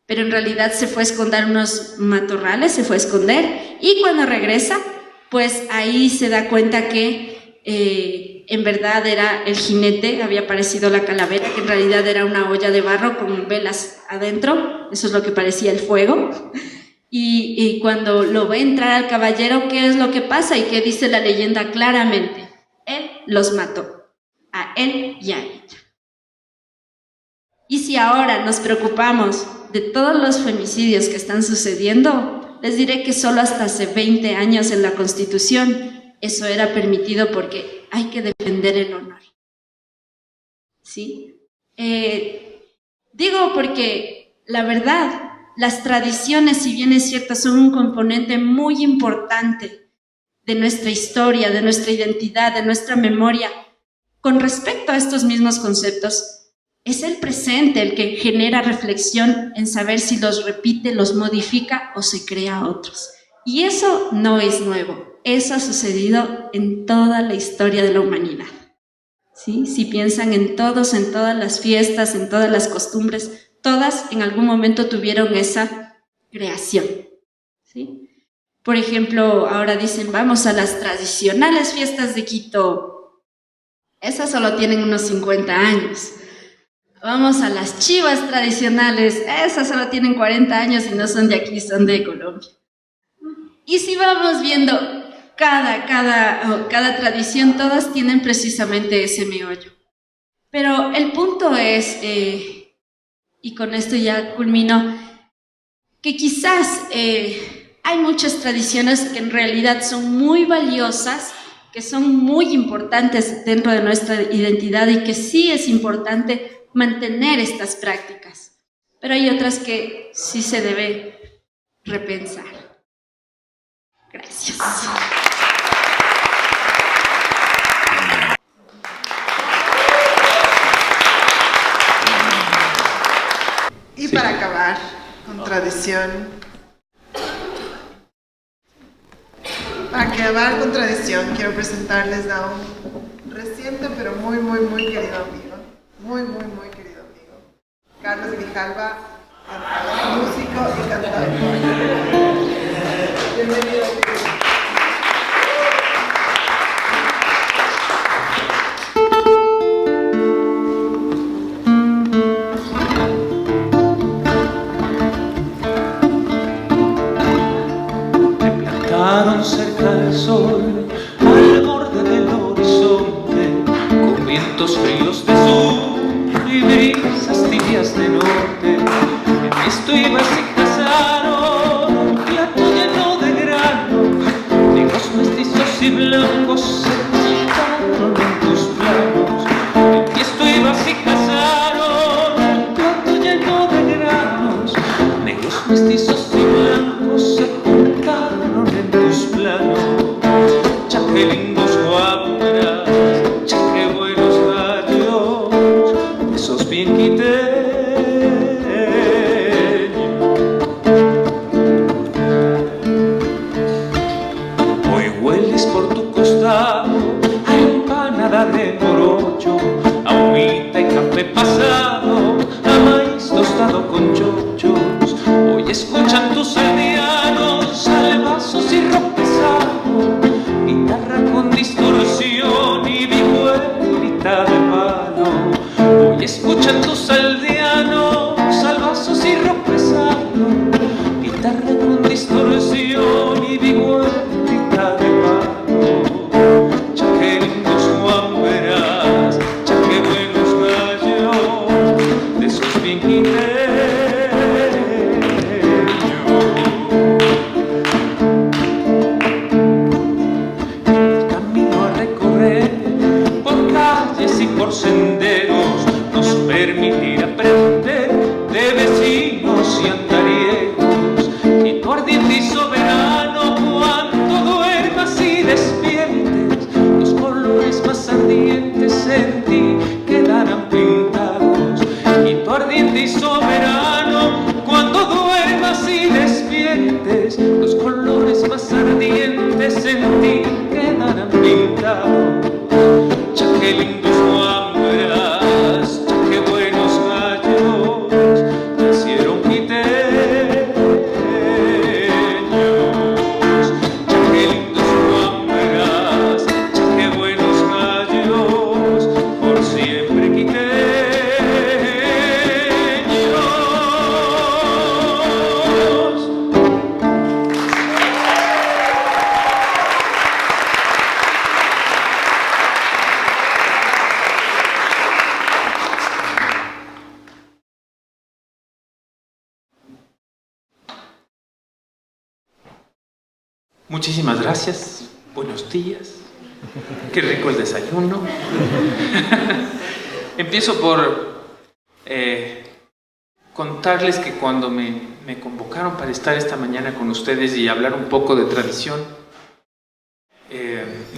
Pero en realidad se fue a esconder unos matorrales, se fue a esconder, y cuando regresa, pues ahí se da cuenta que en verdad era el jinete, había aparecido la calavera, que en realidad era una olla de barro con velas adentro, eso es lo que parecía el fuego. Y cuando lo ve entrar al caballero, ¿qué es lo que pasa? Y qué dice la leyenda claramente: él los mató, a él y a ella. Y si ahora nos preocupamos de todos los femicidios que están sucediendo, les diré que solo hasta hace 20 años en la Constitución eso era permitido porque hay que defender el honor. ¿Sí? Digo porque la verdad, las tradiciones, si bien es cierto, son un componente muy importante de nuestra historia, de nuestra identidad, de nuestra memoria. Con respecto a estos mismos conceptos, es el presente el que genera reflexión en saber si los repite, los modifica o se crea otros. Y eso no es nuevo. Eso ha sucedido en toda la historia de la humanidad. ¿Sí? Si piensan en todas las fiestas, en todas las costumbres, todas en algún momento tuvieron esa creación. ¿Sí? Por ejemplo, ahora dicen, vamos a las tradicionales fiestas de Quito. Esas solo tienen unos 50 años. Vamos a las chivas tradicionales. Esas solo tienen 40 años y no son de aquí, son de Colombia. Y si vamos viendo cada tradición, todas tienen precisamente ese meollo. Pero el punto es, y con esto ya culmino, que quizás hay muchas tradiciones que en realidad son muy valiosas, que son muy importantes dentro de nuestra identidad y que sí es importante mantener estas prácticas. Pero hay otras que sí se debe repensar. Gracias. Y para acabar con tradición, quiero presentarles a un reciente pero muy querido amigo, muy querido amigo, Carlos Grijalva, músico y cantante. Bienvenido. De plata tan cerca del sol, al borde del horizonte, con vientos fríos de sur y brisas tibias de norte. En esto ibas y cazaron un plato lleno de granos, negros, mestizos y blancos se juntaron en tus planos. En esto ibas y cazaron un plato lleno de granos, negros, mestizos y blancos se juntaron en tus planos. Ya qué lindos guambras, ya qué buenos gallos, esos bien quiteños. Hoy hueles por tu costado a empanada de morocho, a humita y café pasado, a maíz tostado con chochos. Hoy escuchan tus aldeanos salvazos y rock pesado, guitarra con distorsión y vihuelita de palo. Hoy escuchan tus aldeanos salvazos y rock pesado, guitarra con distorsión y vihuelita de palo. Ya que lindos guamberas, ya que buenos gallos, de esos bien quiteños. El camino a recorrer por calles y por senderos nos permitirá aprender de vecinos y andariegos. Y tu ardiente y soberano, cuando duermas y despiertes, los colores más ardientes en ti quedarán pintados. Y tu ardiente y soberano, cuando duermas y despiertes, los colores más ardientes en ti quedarán pintados. Ya que lindos guambras, ya que buenos gallos, nacieron quiteños. Ya que lindos guambras, ya que buenos gallos, por siempre quiteños. Muchísimas gracias, buenos días, qué rico el desayuno. Empiezo por contarles que cuando me convocaron para estar esta mañana con ustedes y hablar un poco de tradición,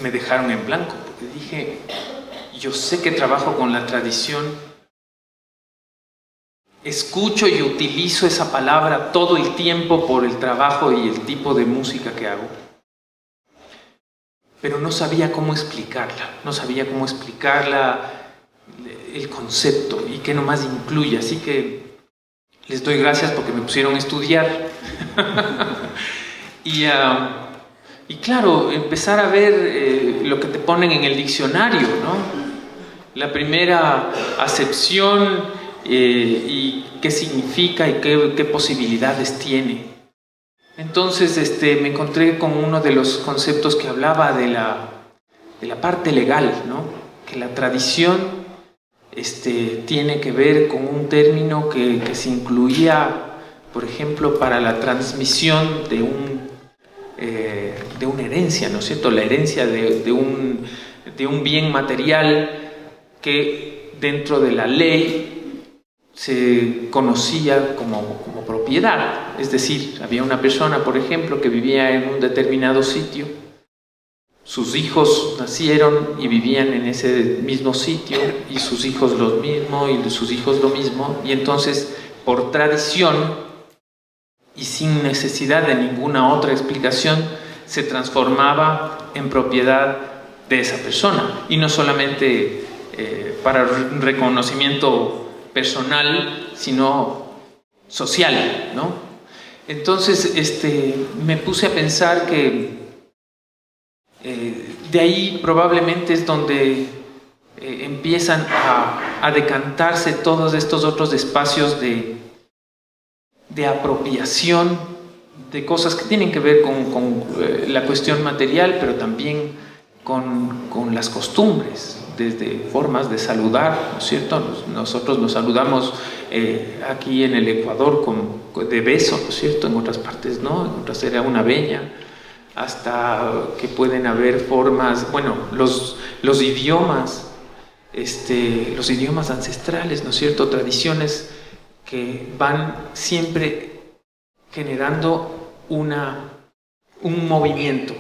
me dejaron en blanco, porque dije, yo sé que trabajo con la tradición, escucho y utilizo esa palabra todo el tiempo por el trabajo y el tipo de música que hago, pero no sabía cómo explicarla, el concepto y qué nomás incluye, así que les doy gracias porque me pusieron a estudiar. Y claro, empezar a ver lo que te ponen en el diccionario, ¿no? La primera acepción y qué significa y qué posibilidades tiene. Entonces me encontré con uno de los conceptos que hablaba de la parte legal, ¿no? Que la tradición tiene que ver con un término que se incluía, por ejemplo, para la transmisión de una herencia, ¿no es cierto? La herencia de un bien material que dentro de la ley se conocía como propiedad. Es decir, había una persona, por ejemplo, que vivía en un determinado sitio, sus hijos nacieron y vivían en ese mismo sitio, y sus hijos lo mismo, y sus hijos lo mismo, y entonces, por tradición y sin necesidad de ninguna otra explicación, se transformaba en propiedad de esa persona, y no solamente para reconocimiento personal, sino social, ¿no? Entonces me puse a pensar que de ahí probablemente es donde empiezan a decantarse todos estos otros espacios de apropiación de cosas que tienen que ver con la cuestión material, pero también con las costumbres, desde formas de saludar, ¿no es cierto? Nosotros nos saludamos aquí en el Ecuador de beso, ¿no es cierto? En otras partes no, en otras era una veña, hasta que pueden haber formas, bueno, los idiomas ancestrales, ¿no es cierto? Tradiciones que van siempre generando un movimiento,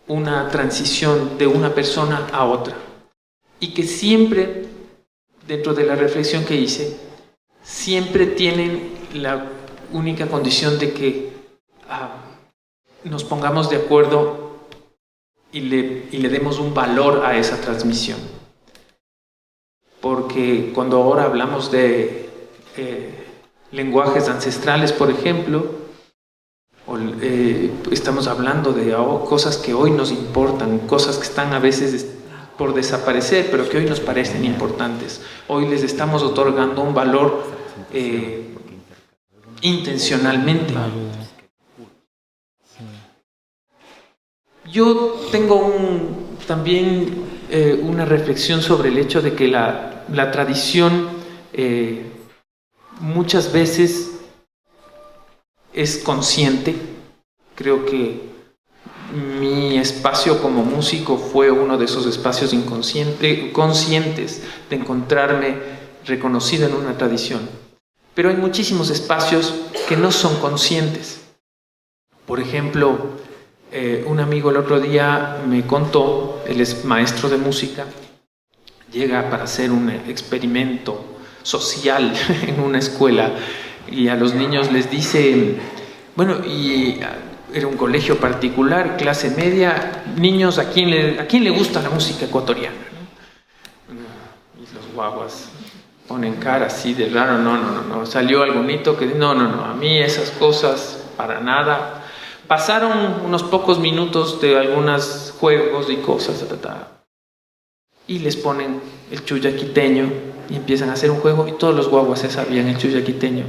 una transición de una persona a otra, y que siempre, dentro de la reflexión que hice, siempre tienen la única condición de que nos pongamos de acuerdo y le demos un valor a esa transmisión. Porque cuando ahora hablamos de lenguajes ancestrales, por ejemplo, estamos hablando de cosas que hoy nos importan, cosas que están a veces por desaparecer, pero que hoy nos parecen importantes. Hoy les estamos otorgando un valor intencionalmente. Yo tengo también una reflexión sobre el hecho de que la tradición muchas veces es consciente. Creo que mi espacio como músico fue uno de esos espacios conscientes de encontrarme reconocido en una tradición. Pero hay muchísimos espacios que no son conscientes. Por ejemplo, un amigo el otro día me contó, él es maestro de música, llega para hacer un experimento social en una escuela y a los niños les dice, bueno, y era un colegio particular, clase media, niños, ¿a quién le gusta la música ecuatoriana? Y los guaguas ponen cara así de raro, no, salió algunito que no, a mí esas cosas para nada. Pasaron unos pocos minutos de algunos juegos y cosas, y les ponen el chullaquiteño y empiezan a hacer un juego y todos los guaguas se sabían el chullaquiteño.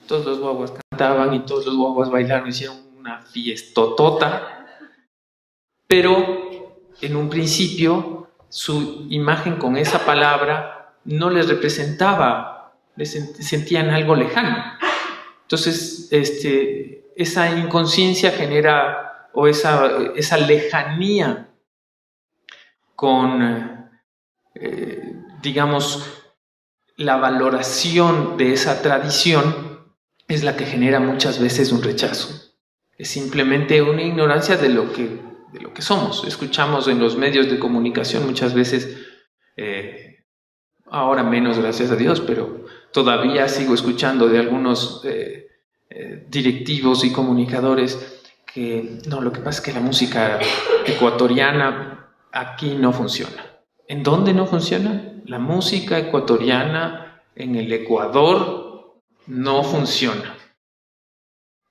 Todos los guaguas cantaban y todos los guaguas bailaron, hicieron una fiestotota, pero en un principio su imagen con esa palabra no les representaba, les sentían algo lejano. Entonces, esa inconsciencia genera, o esa lejanía con, digamos, la valoración de esa tradición es la que genera muchas veces un rechazo. Es simplemente una ignorancia de lo que somos. Escuchamos en los medios de comunicación muchas veces, ahora menos gracias a Dios, pero todavía sigo escuchando de algunos directivos y comunicadores que no, lo que pasa es que la música ecuatoriana aquí no funciona. ¿En dónde no funciona? La música ecuatoriana en el Ecuador no funciona.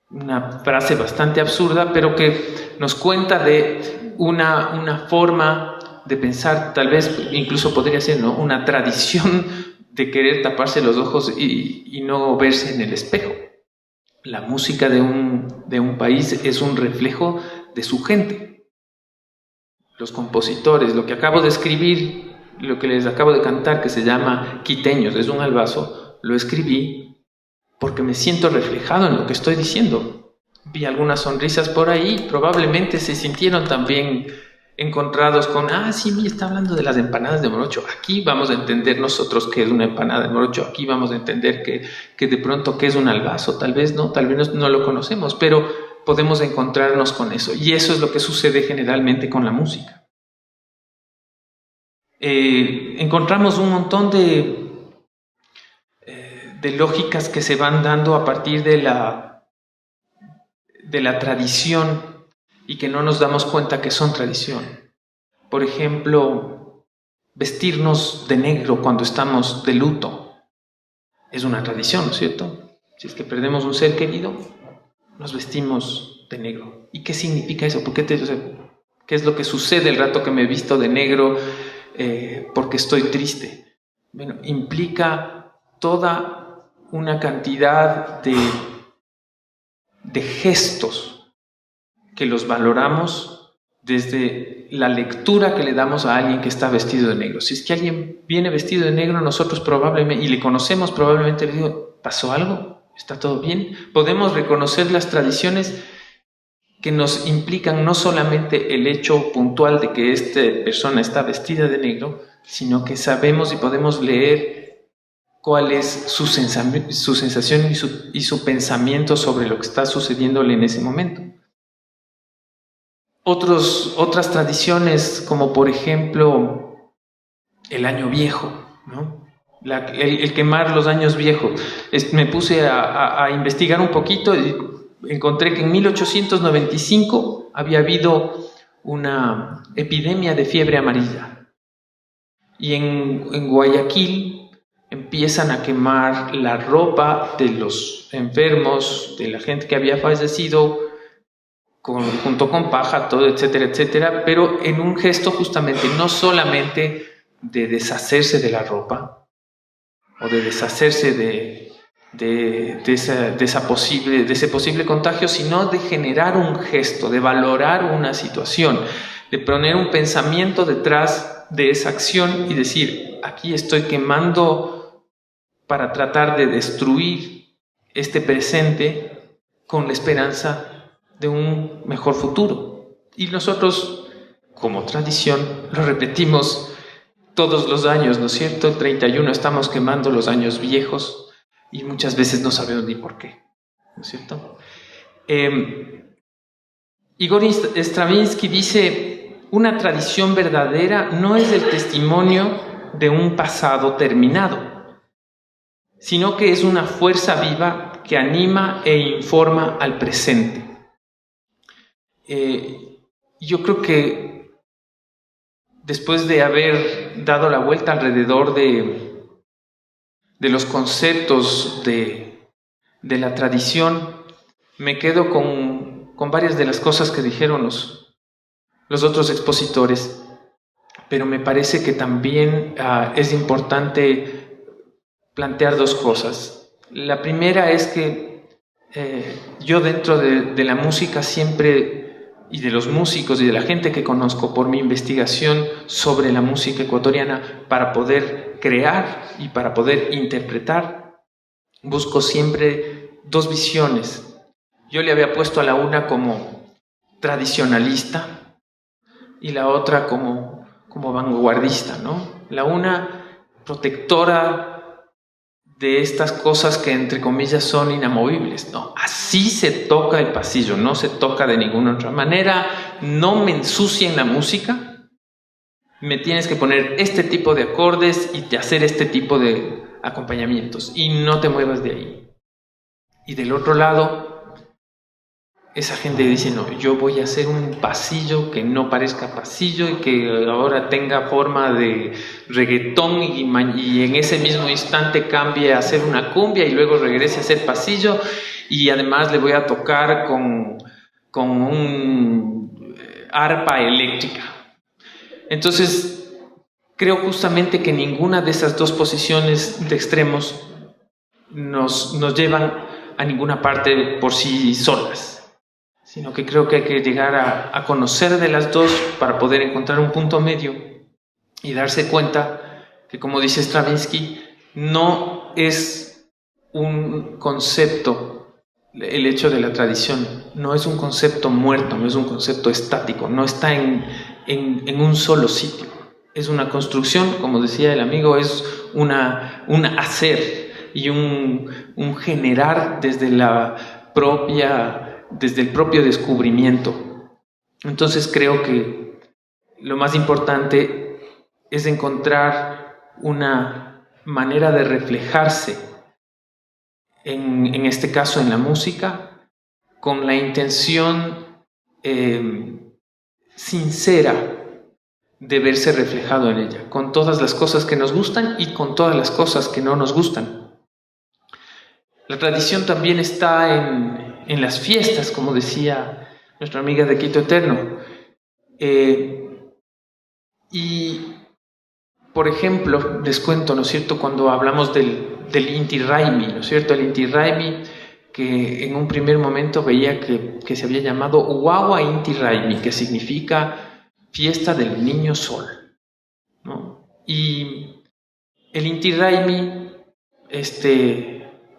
Una frase bastante absurda, pero que nos cuenta de una forma de pensar, tal vez incluso podría ser, ¿no?, una tradición de querer taparse los ojos y no verse en el espejo. La música de un país es un reflejo de su gente. Los compositores, lo que acabo de escribir, lo que les acabo de cantar, que se llama Quiteños, es un albazo, lo escribí porque me siento reflejado en lo que estoy diciendo. Vi algunas sonrisas por ahí, probablemente se sintieron también encontrados con, sí, me está hablando de las empanadas de morocho. Aquí vamos a entender nosotros qué es una empanada de morocho, aquí vamos a entender que de pronto qué es un albazo, tal vez no lo conocemos, pero podemos encontrarnos con eso. Y eso es lo que sucede generalmente con la música. Encontramos un montón de lógicas que se van dando a partir de la tradición y que no nos damos cuenta que son tradición. Por ejemplo, vestirnos de negro cuando estamos de luto es una tradición, ¿no es cierto? Si es que perdemos un ser querido, nos vestimos de negro. ¿Y qué significa eso? ¿Qué es lo que sucede el rato que me visto de negro porque estoy triste? Bueno, implica toda una cantidad de de gestos que los valoramos desde la lectura que le damos a alguien que está vestido de negro. Si es que alguien viene vestido de negro, nosotros probablemente, y le conocemos, probablemente le digo, ¿pasó algo? ¿Está todo bien? Podemos reconocer las tradiciones que nos implican no solamente el hecho puntual de que esta persona está vestida de negro, sino que sabemos y podemos leer cuál es su sensación y su pensamiento sobre lo que está sucediéndole en ese momento. Otras tradiciones, como por ejemplo el año viejo, ¿no? El quemar los años viejos. Me puse a investigar un poquito y encontré que en 1895 había habido una epidemia de fiebre amarilla. Y en Guayaquil empiezan a quemar la ropa de los enfermos, de la gente que había fallecido, junto con paja, todo, etcétera, etcétera, pero en un gesto justamente no solamente de deshacerse de la ropa o de deshacerse de ese posible contagio, sino de generar un gesto, de valorar una situación, de poner un pensamiento detrás de esa acción y decir, aquí estoy quemando para tratar de destruir este presente con la esperanza de un mejor futuro. Y nosotros, como tradición, lo repetimos todos los años, ¿no es cierto? El 31 estamos quemando los años viejos y muchas veces no sabemos ni por qué, ¿no es cierto? Igor Stravinsky dice, una tradición verdadera no es el testimonio de un pasado terminado, sino que es una fuerza viva que anima e informa al presente. Yo creo que después de haber dado la vuelta alrededor de los conceptos de la tradición, me quedo con varias de las cosas que dijeron los otros expositores, pero me parece que también es importante plantear dos cosas. La primera es que yo dentro de la música siempre, y de los músicos y de la gente que conozco por mi investigación sobre la música ecuatoriana para poder crear y para poder interpretar, busco siempre dos visiones. Yo le había puesto a la una como tradicionalista y la otra como vanguardista, ¿no? La una protectora de estas cosas que entre comillas son inamovibles, ¿no? Así se toca el pasillo, no se toca de ninguna otra manera, no me ensucien la música, me tienes que poner este tipo de acordes y hacer este tipo de acompañamientos y no te muevas de ahí. Y del otro lado, esa gente dice, no, yo voy a hacer un pasillo que no parezca pasillo y que ahora tenga forma de reggaetón y en ese mismo instante cambie a hacer una cumbia y luego regrese a hacer pasillo y además le voy a tocar con un arpa eléctrica. Entonces, creo justamente que ninguna de esas dos posiciones de extremos nos llevan a ninguna parte por sí solas, sino que creo que hay que llegar a conocer de las dos para poder encontrar un punto medio y darse cuenta que, como dice Stravinsky, no es un concepto, el hecho de la tradición, no es un concepto muerto, no es un concepto estático, no está en un solo sitio. Es una construcción, como decía el amigo, es un hacer y un generar desde el propio descubrimiento. Entonces creo que lo más importante es encontrar una manera de reflejarse, en este caso en la música, con la intención sincera de verse reflejado en ella, con todas las cosas que nos gustan y con todas las cosas que no nos gustan. La tradición también está en las fiestas, como decía nuestra amiga de Quito Eterno. Y, por ejemplo, les cuento, ¿no es cierto?, cuando hablamos del Inti Raymi, ¿no es cierto?, el Inti Raymi, que en un primer momento veía que se había llamado Uwawa Inti Raymi, que significa fiesta del niño sol, ¿no? Y el Inti Raymi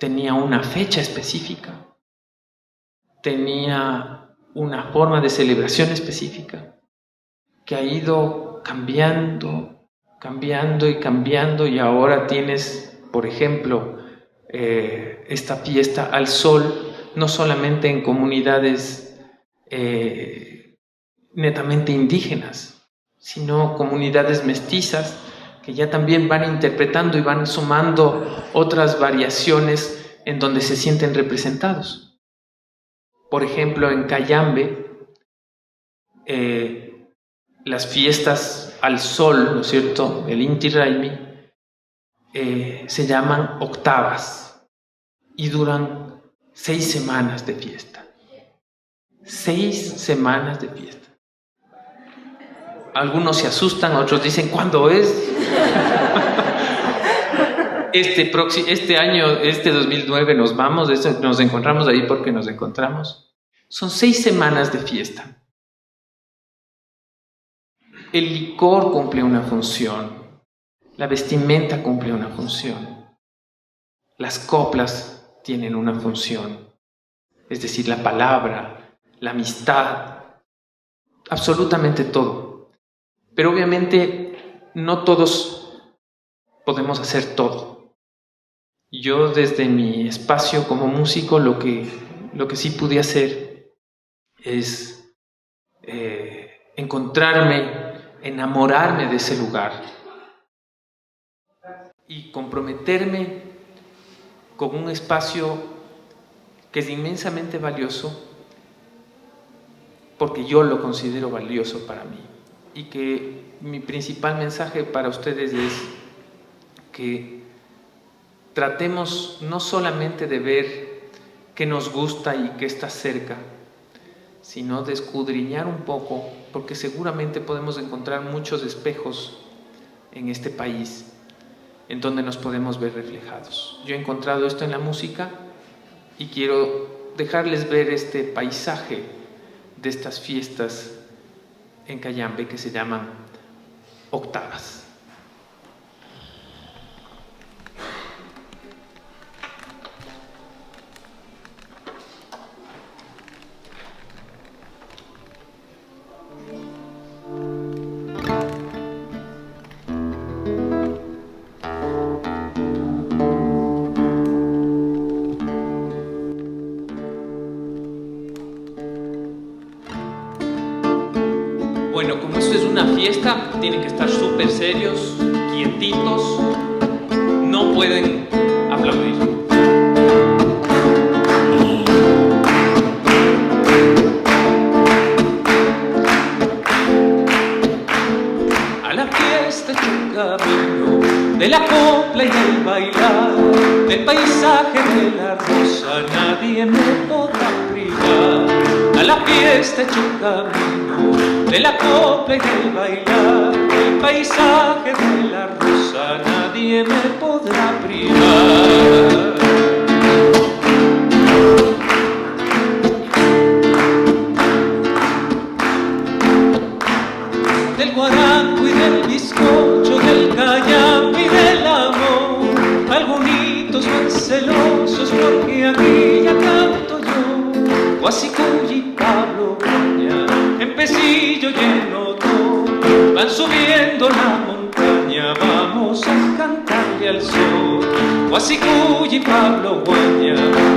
tenía una fecha específica, tenía una forma de celebración específica, que ha ido cambiando y ahora tienes, por ejemplo, esta fiesta al sol, no solamente en comunidades netamente indígenas, sino comunidades mestizas que ya también van interpretando y van sumando otras variaciones en donde se sienten representados. Por ejemplo, en Cayambe, las fiestas al sol, ¿no es cierto?, el Inti Raymi, se llaman octavas y duran 6 semanas de fiesta. 6 semanas de fiesta. Algunos se asustan, otros dicen, ¿cuándo es? Este año, 2009, nos vamos, nos encontramos ahí porque nos encontramos. Son 6 semanas de fiesta. El licor cumple una función, la vestimenta cumple una función, las coplas tienen una función, es decir, la palabra, la amistad, absolutamente todo. Pero obviamente no todos podemos hacer todo. Yo desde mi espacio como músico lo que sí pude hacer es enamorarme de ese lugar y comprometerme con un espacio que es inmensamente valioso porque yo lo considero valioso para mí, y que mi principal mensaje para ustedes es que tratemos no solamente de ver qué nos gusta y qué está cerca, sino de escudriñar un poco, porque seguramente podemos encontrar muchos espejos en este país en donde nos podemos ver reflejados. Yo he encontrado esto en la música y quiero dejarles ver este paisaje de estas fiestas en Cayambe que se llaman octavas. Bueno, como esto es una fiesta, tienen que estar súper serios, quietitos, no pueden aplaudir. A la fiesta hecho un camino, de la copla y del bailar, del paisaje de la rosa, nadie me podrá privar. A la fiesta hecho un camino, de la copla y del bailar, del paisaje de la rosa, nadie me podrá privar. Del guarango y del bizcocho, del cayambe y del amor, algunitos van celosos porque aquí ya canto yo, Guasicuy y Pablo Caña, Empecillo lleno todo, van subiendo la montaña, vamos a cantarle al sol. Guasicuy y Pablo Guaña,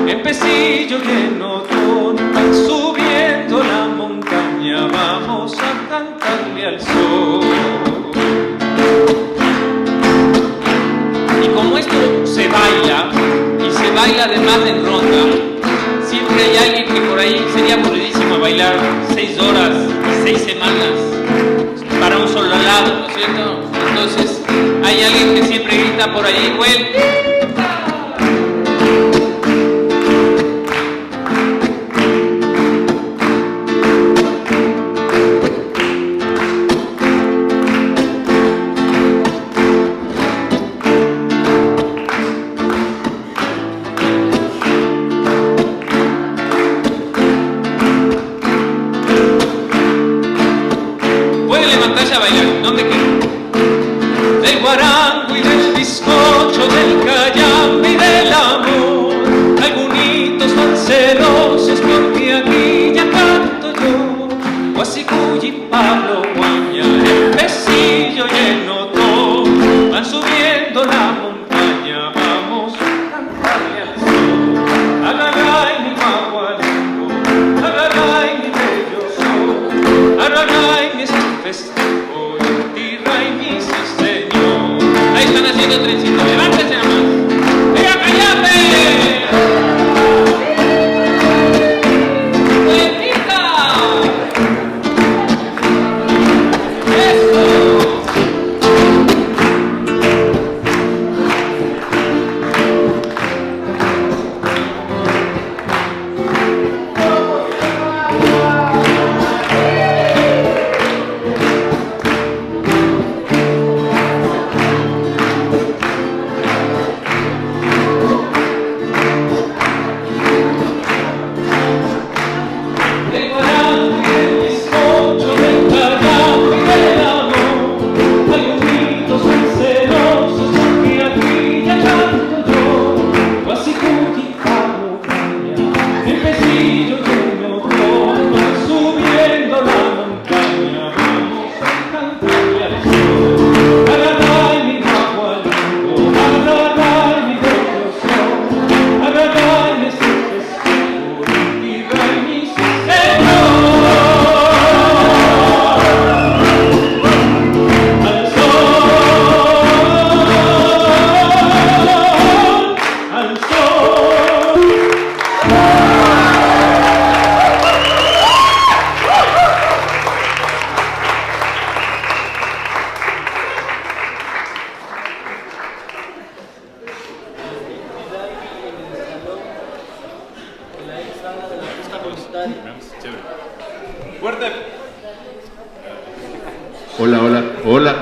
Empecillo lleno todo, van subiendo la montaña, vamos a cantarle al sol. Y como esto se baila, y se baila además en ronda, siempre hay alguien que por ahí sería aburridísimo bailar 6 horas y 6 semanas para un solo lado, ¿no es cierto? Entonces hay alguien que siempre grita por ahí, ¡vuelta!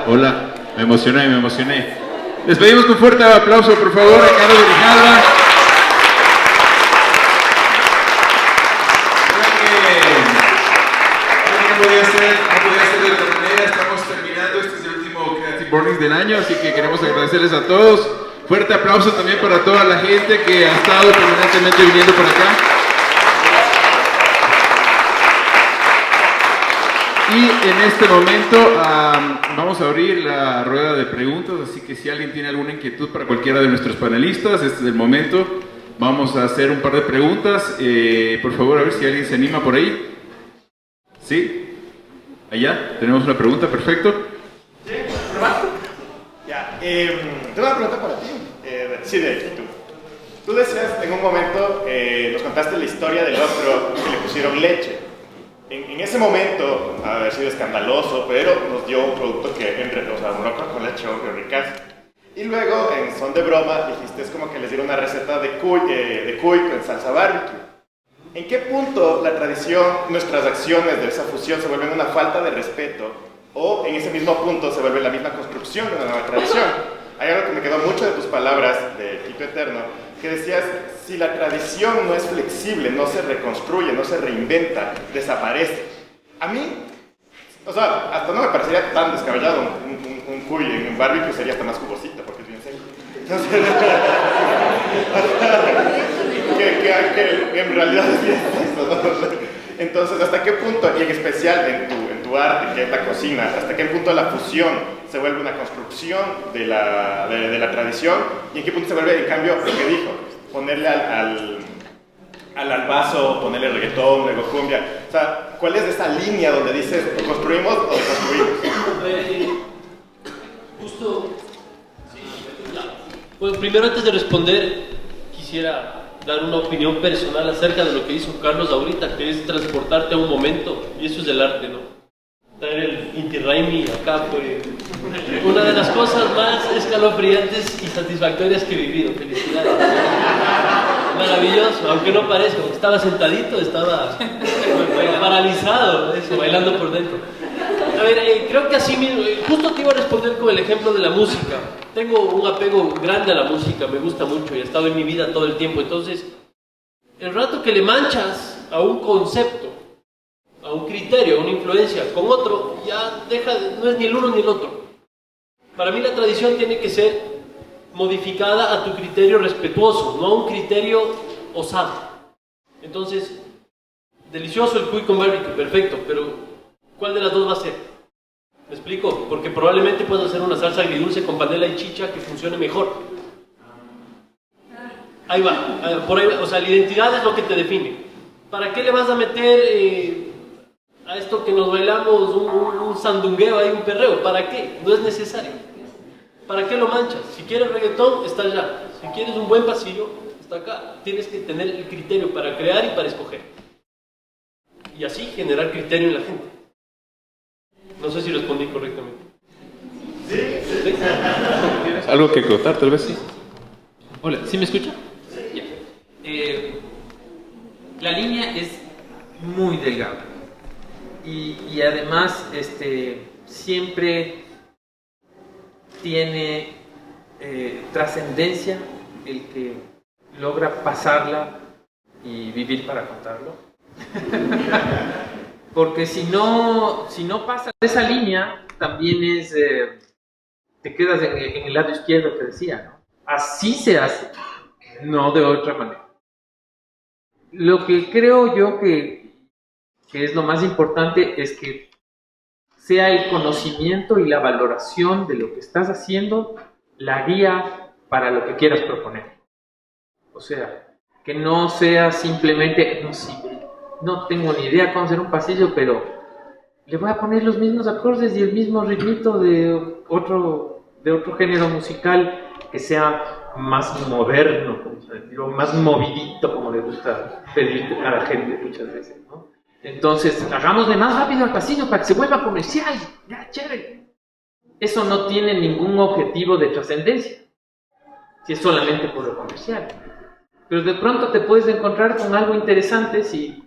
Hola, me emocioné. Les pedimos un fuerte aplauso, por favor, a Carlos Grijalva. No podía ser de otra manera, estamos terminando, este es el último Creative Mornings del año, así que queremos agradecerles a todos. Fuerte aplauso también para toda la gente que ha estado permanentemente viniendo por acá. Y en este momento vamos a abrir la rueda de preguntas, así que si alguien tiene alguna inquietud para cualquiera de nuestros panelistas, este es el momento. Vamos a hacer un par de preguntas. Por favor, a ver si alguien se anima por ahí. ¿Sí? Allá, tenemos una pregunta, perfecto. Sí, ya, tengo una pregunta para ti. Sí, de hecho, tú decías en un momento, nos contaste la historia del otro que le pusieron leche. En ese momento, haber sido escandaloso, pero nos dio un producto que enamoró con leche, obvio, ricazo. Y luego, en son de broma, dijiste, es como que les dieron una receta de cuy con salsa barbecue. ¿En qué punto la tradición, nuestras acciones de esa fusión se vuelven una falta de respeto? ¿O en ese mismo punto se vuelve la misma construcción de una nueva tradición? Hay algo que me quedó mucho de tus palabras de Quito Eterno, que decías, si la tradición no es flexible, no se reconstruye, no se reinventa, desaparece. A mí, o sea, hasta no me parecería tan descabellado un cuy en un barbecue, sería hasta más jugosito, porque es bien seco. Entonces, que en realidad es bien seco, ¿no? Entonces, ¿hasta qué punto, y en especial en tu arte, que es la cocina, hasta qué punto la fusión se vuelve una construcción de la tradición, y en qué punto se vuelve, en cambio, lo que dijo, ponerle al vaso, ponerle reggaetón, luego cumbia? O sea, ¿cuál es esa línea donde dices, o construimos o deconstruimos? Justo, pues primero, antes de responder, quisiera dar una opinión personal acerca de lo que hizo Carlos ahorita, que es transportarte a un momento, y eso es el arte, ¿no? Traer el Inti Raymi acá fue una de las cosas más escalofriantes y satisfactorias que he vivido. Felicidades. Maravilloso, aunque no parezca, estaba sentadito, estaba paralizado, eso, bailando por dentro. A ver, creo que así mismo, justo te iba a responder con el ejemplo de la música. Tengo un apego grande a la música, me gusta mucho y ha estado en mi vida todo el tiempo. Entonces, el rato que le manchas a un concepto, a un criterio, a una influencia con otro, ya no es ni el uno ni el otro. Para mí la tradición tiene que ser modificada a tu criterio respetuoso, no a un criterio osado. Entonces, delicioso el cuy con barbecue, perfecto, pero ¿cuál de las dos va a ser? ¿Me explico? Porque probablemente puedas hacer una salsa agridulce con panela y chicha que funcione mejor. Ahí va, por ahí va. O sea, la identidad es lo que te define. ¿Para qué le vas a meter a esto que nos bailamos un sandungueo ahí, un perreo? ¿Para qué? No es necesario. ¿Para qué lo manchas? Si quieres reggaetón, está allá. Si quieres un buen pasillo, está acá. Tienes que tener el criterio para crear y para escoger. Y así generar criterio en la gente. No sé si respondí correctamente. Sí. ¿Tienes algo que contar, tal vez? Sí. Hola, ¿sí me escucha? Sí. La línea es muy delgada y además siempre tiene trascendencia el que logra pasarla y vivir para contarlo. Porque si no pasas esa línea, también te quedas en el lado izquierdo que decía, ¿no? Así se hace, no de otra manera. Lo que creo yo que es lo más importante es que sea el conocimiento y la valoración de lo que estás haciendo la guía para lo que quieras proponer. O sea, que no sea simplemente, no tengo ni idea cómo hacer un pasillo, pero le voy a poner los mismos acordes y el mismo ritmito de otro género musical que sea más moderno, como se digo, más movidito, como le gusta pedir a la gente muchas veces, ¿no? Entonces, hagámosle más rápido al pasillo para que se vuelva comercial, ya, chévere. Eso no tiene ningún objetivo de trascendencia, si es solamente por lo comercial. Pero de pronto te puedes encontrar con algo interesante si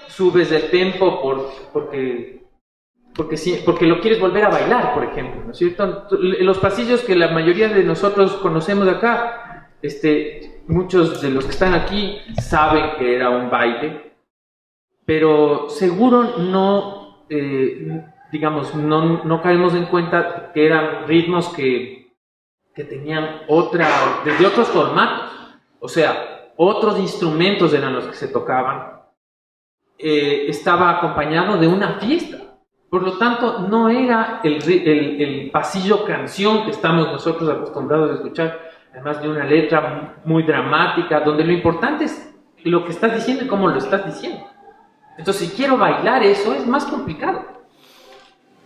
subes el tempo porque lo quieres volver a bailar, por ejemplo, ¿no es cierto? Los pasillos que la mayoría de nosotros conocemos de acá, muchos de los que están aquí saben que era un baile, pero seguro no, no caemos en cuenta que eran ritmos que tenían desde otros formatos, o sea, otros instrumentos eran los que se tocaban, estaba acompañado de una fiesta. Por lo tanto, no era el pasillo canción que estamos nosotros acostumbrados a escuchar, además de una letra muy dramática, donde lo importante es lo que estás diciendo y cómo lo estás diciendo. Entonces, si quiero bailar eso, es más complicado.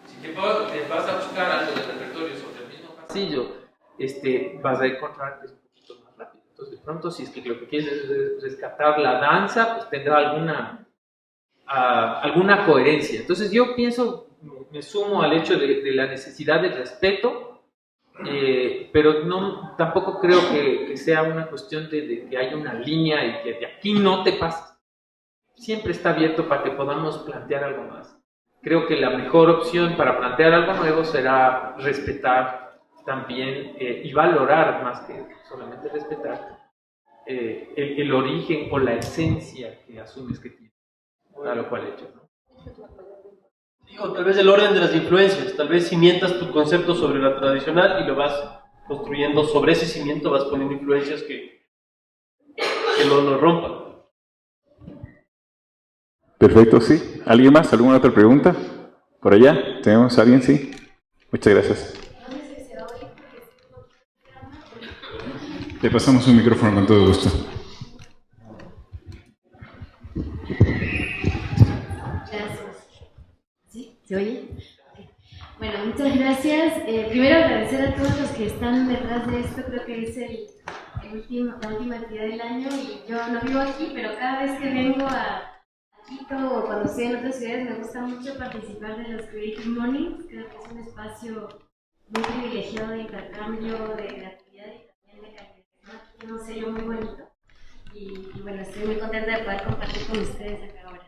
Si te vas a buscar algo de repertorio sobre el mismo pasillo, vas a encontrar que es un poquito más rápido. Entonces, de pronto, si es que lo que quieres es rescatar la danza, pues tendrá alguna coherencia. Entonces yo pienso, me sumo al hecho de la necesidad de respeto, pero tampoco creo que sea una cuestión de que haya una línea y que de aquí no te pases. Siempre está abierto para que podamos plantear algo más. Creo que la mejor opción para plantear algo nuevo será respetar también y valorar, más que solamente respetar, el origen o la esencia que asumes que tiene. A lo cual he hecho, ¿no? Digo, tal vez el orden de las influencias, tal vez cimientas tu concepto sobre la tradicional y lo vas construyendo sobre ese cimiento, vas poniendo influencias que no nos rompan. Perfecto, sí. ¿Alguien más? ¿Alguna otra pregunta? ¿Por allá? ¿Tenemos a alguien? Sí. Muchas gracias. Le pasamos un micrófono con todo gusto. ¿Se oye? Okay. Bueno, muchas gracias. Primero agradecer a todos los que están detrás de esto. Creo que es la última actividad del año y yo no vivo aquí, pero cada vez que vengo a Quito o cuando estoy en otras ciudades me gusta mucho participar de los Creative Mornings. Creo que es un espacio muy privilegiado de intercambio, de creatividad y también de calidad. Tiene un sello muy bonito y bueno, estoy muy contenta de poder compartir con ustedes acá ahora.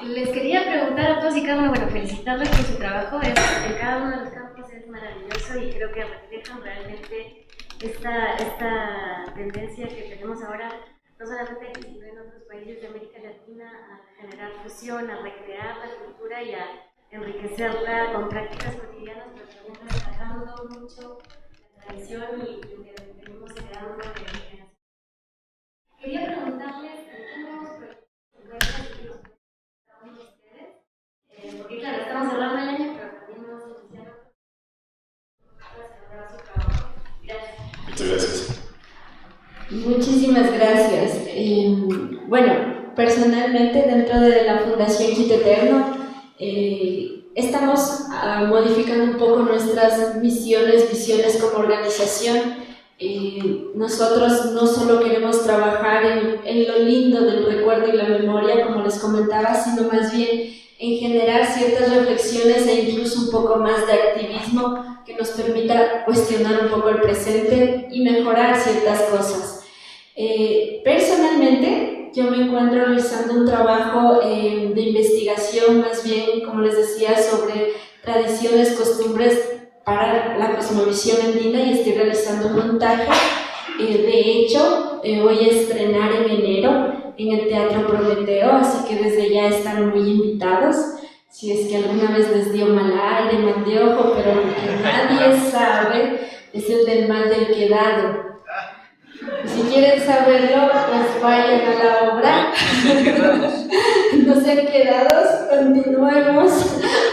Les quería preguntar a todos y cada uno, bueno, felicitarlos por su trabajo, en cada uno de los campos es maravilloso y creo que reflejan realmente esta tendencia que tenemos ahora, no solamente aquí, sino en otros países de América Latina, a generar fusión, a recrear la cultura y a enriquecerla con prácticas cotidianas, pero también destacando mucho la tradición y lo que venimos heredando de generación. Quería preguntarles, porque claro, estamos cerrando el año, pero también nos iniciaron para celebrar su trabajo. Gracias. Muchas gracias. Muchísimas gracias. Bueno, personalmente dentro de la Fundación Quito Eterno estamos modificando un poco nuestras visiones como organización. Nosotros no solo queremos trabajar en lo lindo del recuerdo y la memoria, como les comentaba, sino más bien en generar ciertas reflexiones e incluso un poco más de activismo que nos permita cuestionar un poco el presente y mejorar ciertas cosas. Personalmente, yo me encuentro realizando un trabajo de investigación, más bien, como les decía, sobre tradiciones, costumbres para la cosmovisión andina y estoy realizando un montaje. De hecho, voy a estrenar en enero en el Teatro Prometeo, así que desde ya están muy invitados. Si es que alguna vez les dio mal aire, mal de ojo, pero el que nadie sabe es el del mal del quedado. Si quieren saberlo, pues vayan a la obra. No sean quedados, continuemos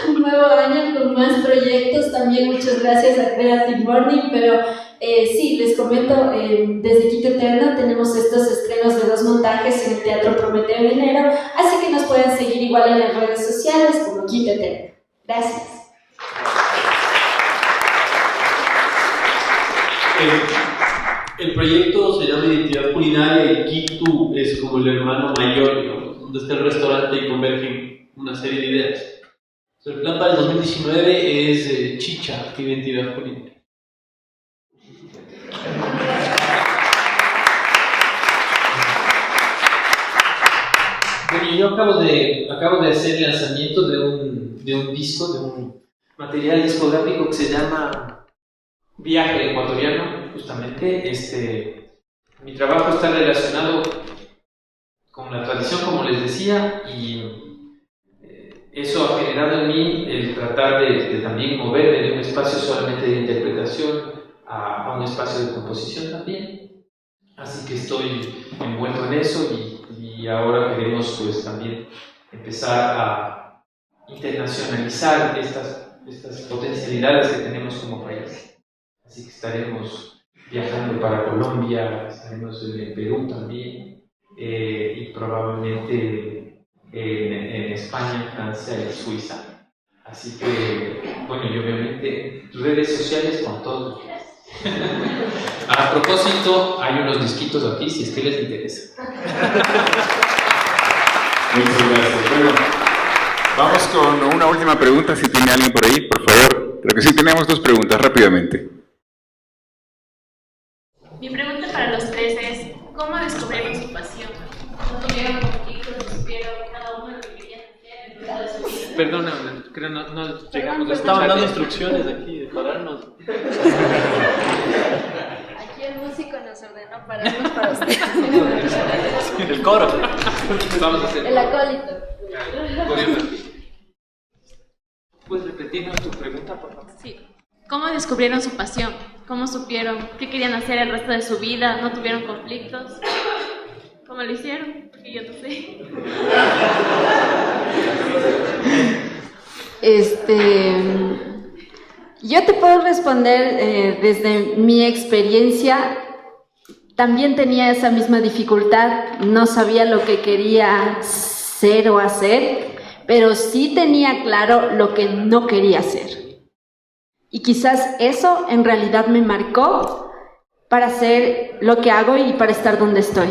un nuevo año con más proyectos. También muchas gracias a Creative Morning, pero sí, les comento, desde Quito Eterno tenemos estos estrenos de 2 montajes en el Teatro Prometeo en enero, así que nos pueden seguir igual en las redes sociales como Quito Eterno. Gracias. El proyecto se llama Identidad Culinaria y Quito es como el hermano mayor, digamos, donde está el restaurante y convergen una serie de ideas. El plan para el 2019 es Chicha, Identidad Culinaria. Bueno, yo acabo de hacer el lanzamiento de un disco, de un material discográfico que se llama Viaje Ecuatoriano. Justamente, mi trabajo está relacionado con la tradición, como les decía, y eso ha generado en mí el tratar de también moverme de un espacio solamente de interpretación a un espacio de composición también. Así que estoy envuelto en eso y ahora queremos pues también empezar a internacionalizar estas potencialidades que tenemos como país. Así que estaremos viajando para Colombia, estaremos en Perú también, y probablemente en España, Francia y Suiza. Así que, bueno, y obviamente redes sociales con todos. A propósito, hay unos disquitos aquí si es que les interesa. Muchas gracias. Bueno, vamos con una última pregunta, si tiene alguien por ahí, por favor. Creo que sí tenemos 2 preguntas, rápidamente. Mi pregunta para los 3 es, ¿cómo descubrieron su pasión? ¿No tuvieron conflictos, supieron cada uno lo que querían hacer en toda su vida? Perdona, creo no llegamos a estaban dando instrucciones aquí de pararnos. Aquí el músico nos ordenó pararnos para ustedes. El coro. Vamos a hacer. El acólito. ¿Puedes repetirnos tu pregunta, por favor? Sí. ¿Cómo descubrieron su pasión? ¿Cómo supieron qué querían hacer el resto de su vida? ¿No tuvieron conflictos? ¿Cómo lo hicieron? Porque yo no sé. Yo te puedo responder desde mi experiencia. También tenía esa misma dificultad, no sabía lo que quería ser o hacer, pero sí tenía claro lo que no quería hacer. Y quizás eso en realidad me marcó para hacer lo que hago y para estar donde estoy.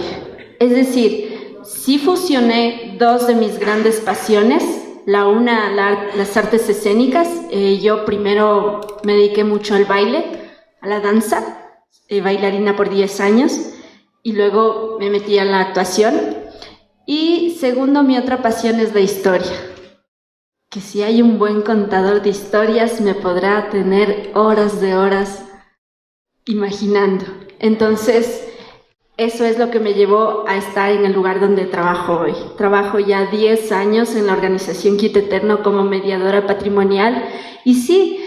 Es decir, sí fusioné 2 de mis grandes pasiones. La una, las artes escénicas. Yo primero me dediqué mucho al baile, a la danza, bailarina por 10 años, y luego me metí a la actuación. Y segundo, mi otra pasión es la historia. Que si hay un buen contador de historias, me podrá tener horas de horas imaginando. Entonces, eso es lo que me llevó a estar en el lugar donde trabajo hoy. Trabajo ya 10 años en la organización Quito Eterno como mediadora patrimonial. Y sí,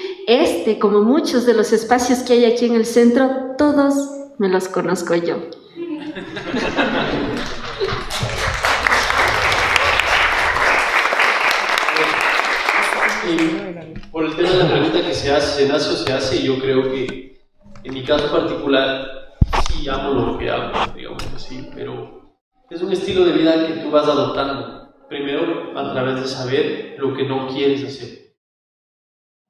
como muchos de los espacios que hay aquí en el centro, todos me los conozco yo. Por el tema de la pregunta que se nace o se hace, yo creo que en mi caso particular sí amo lo que hago, digamos así, pero es un estilo de vida que tú vas adoptando, primero a través de saber lo que no quieres hacer.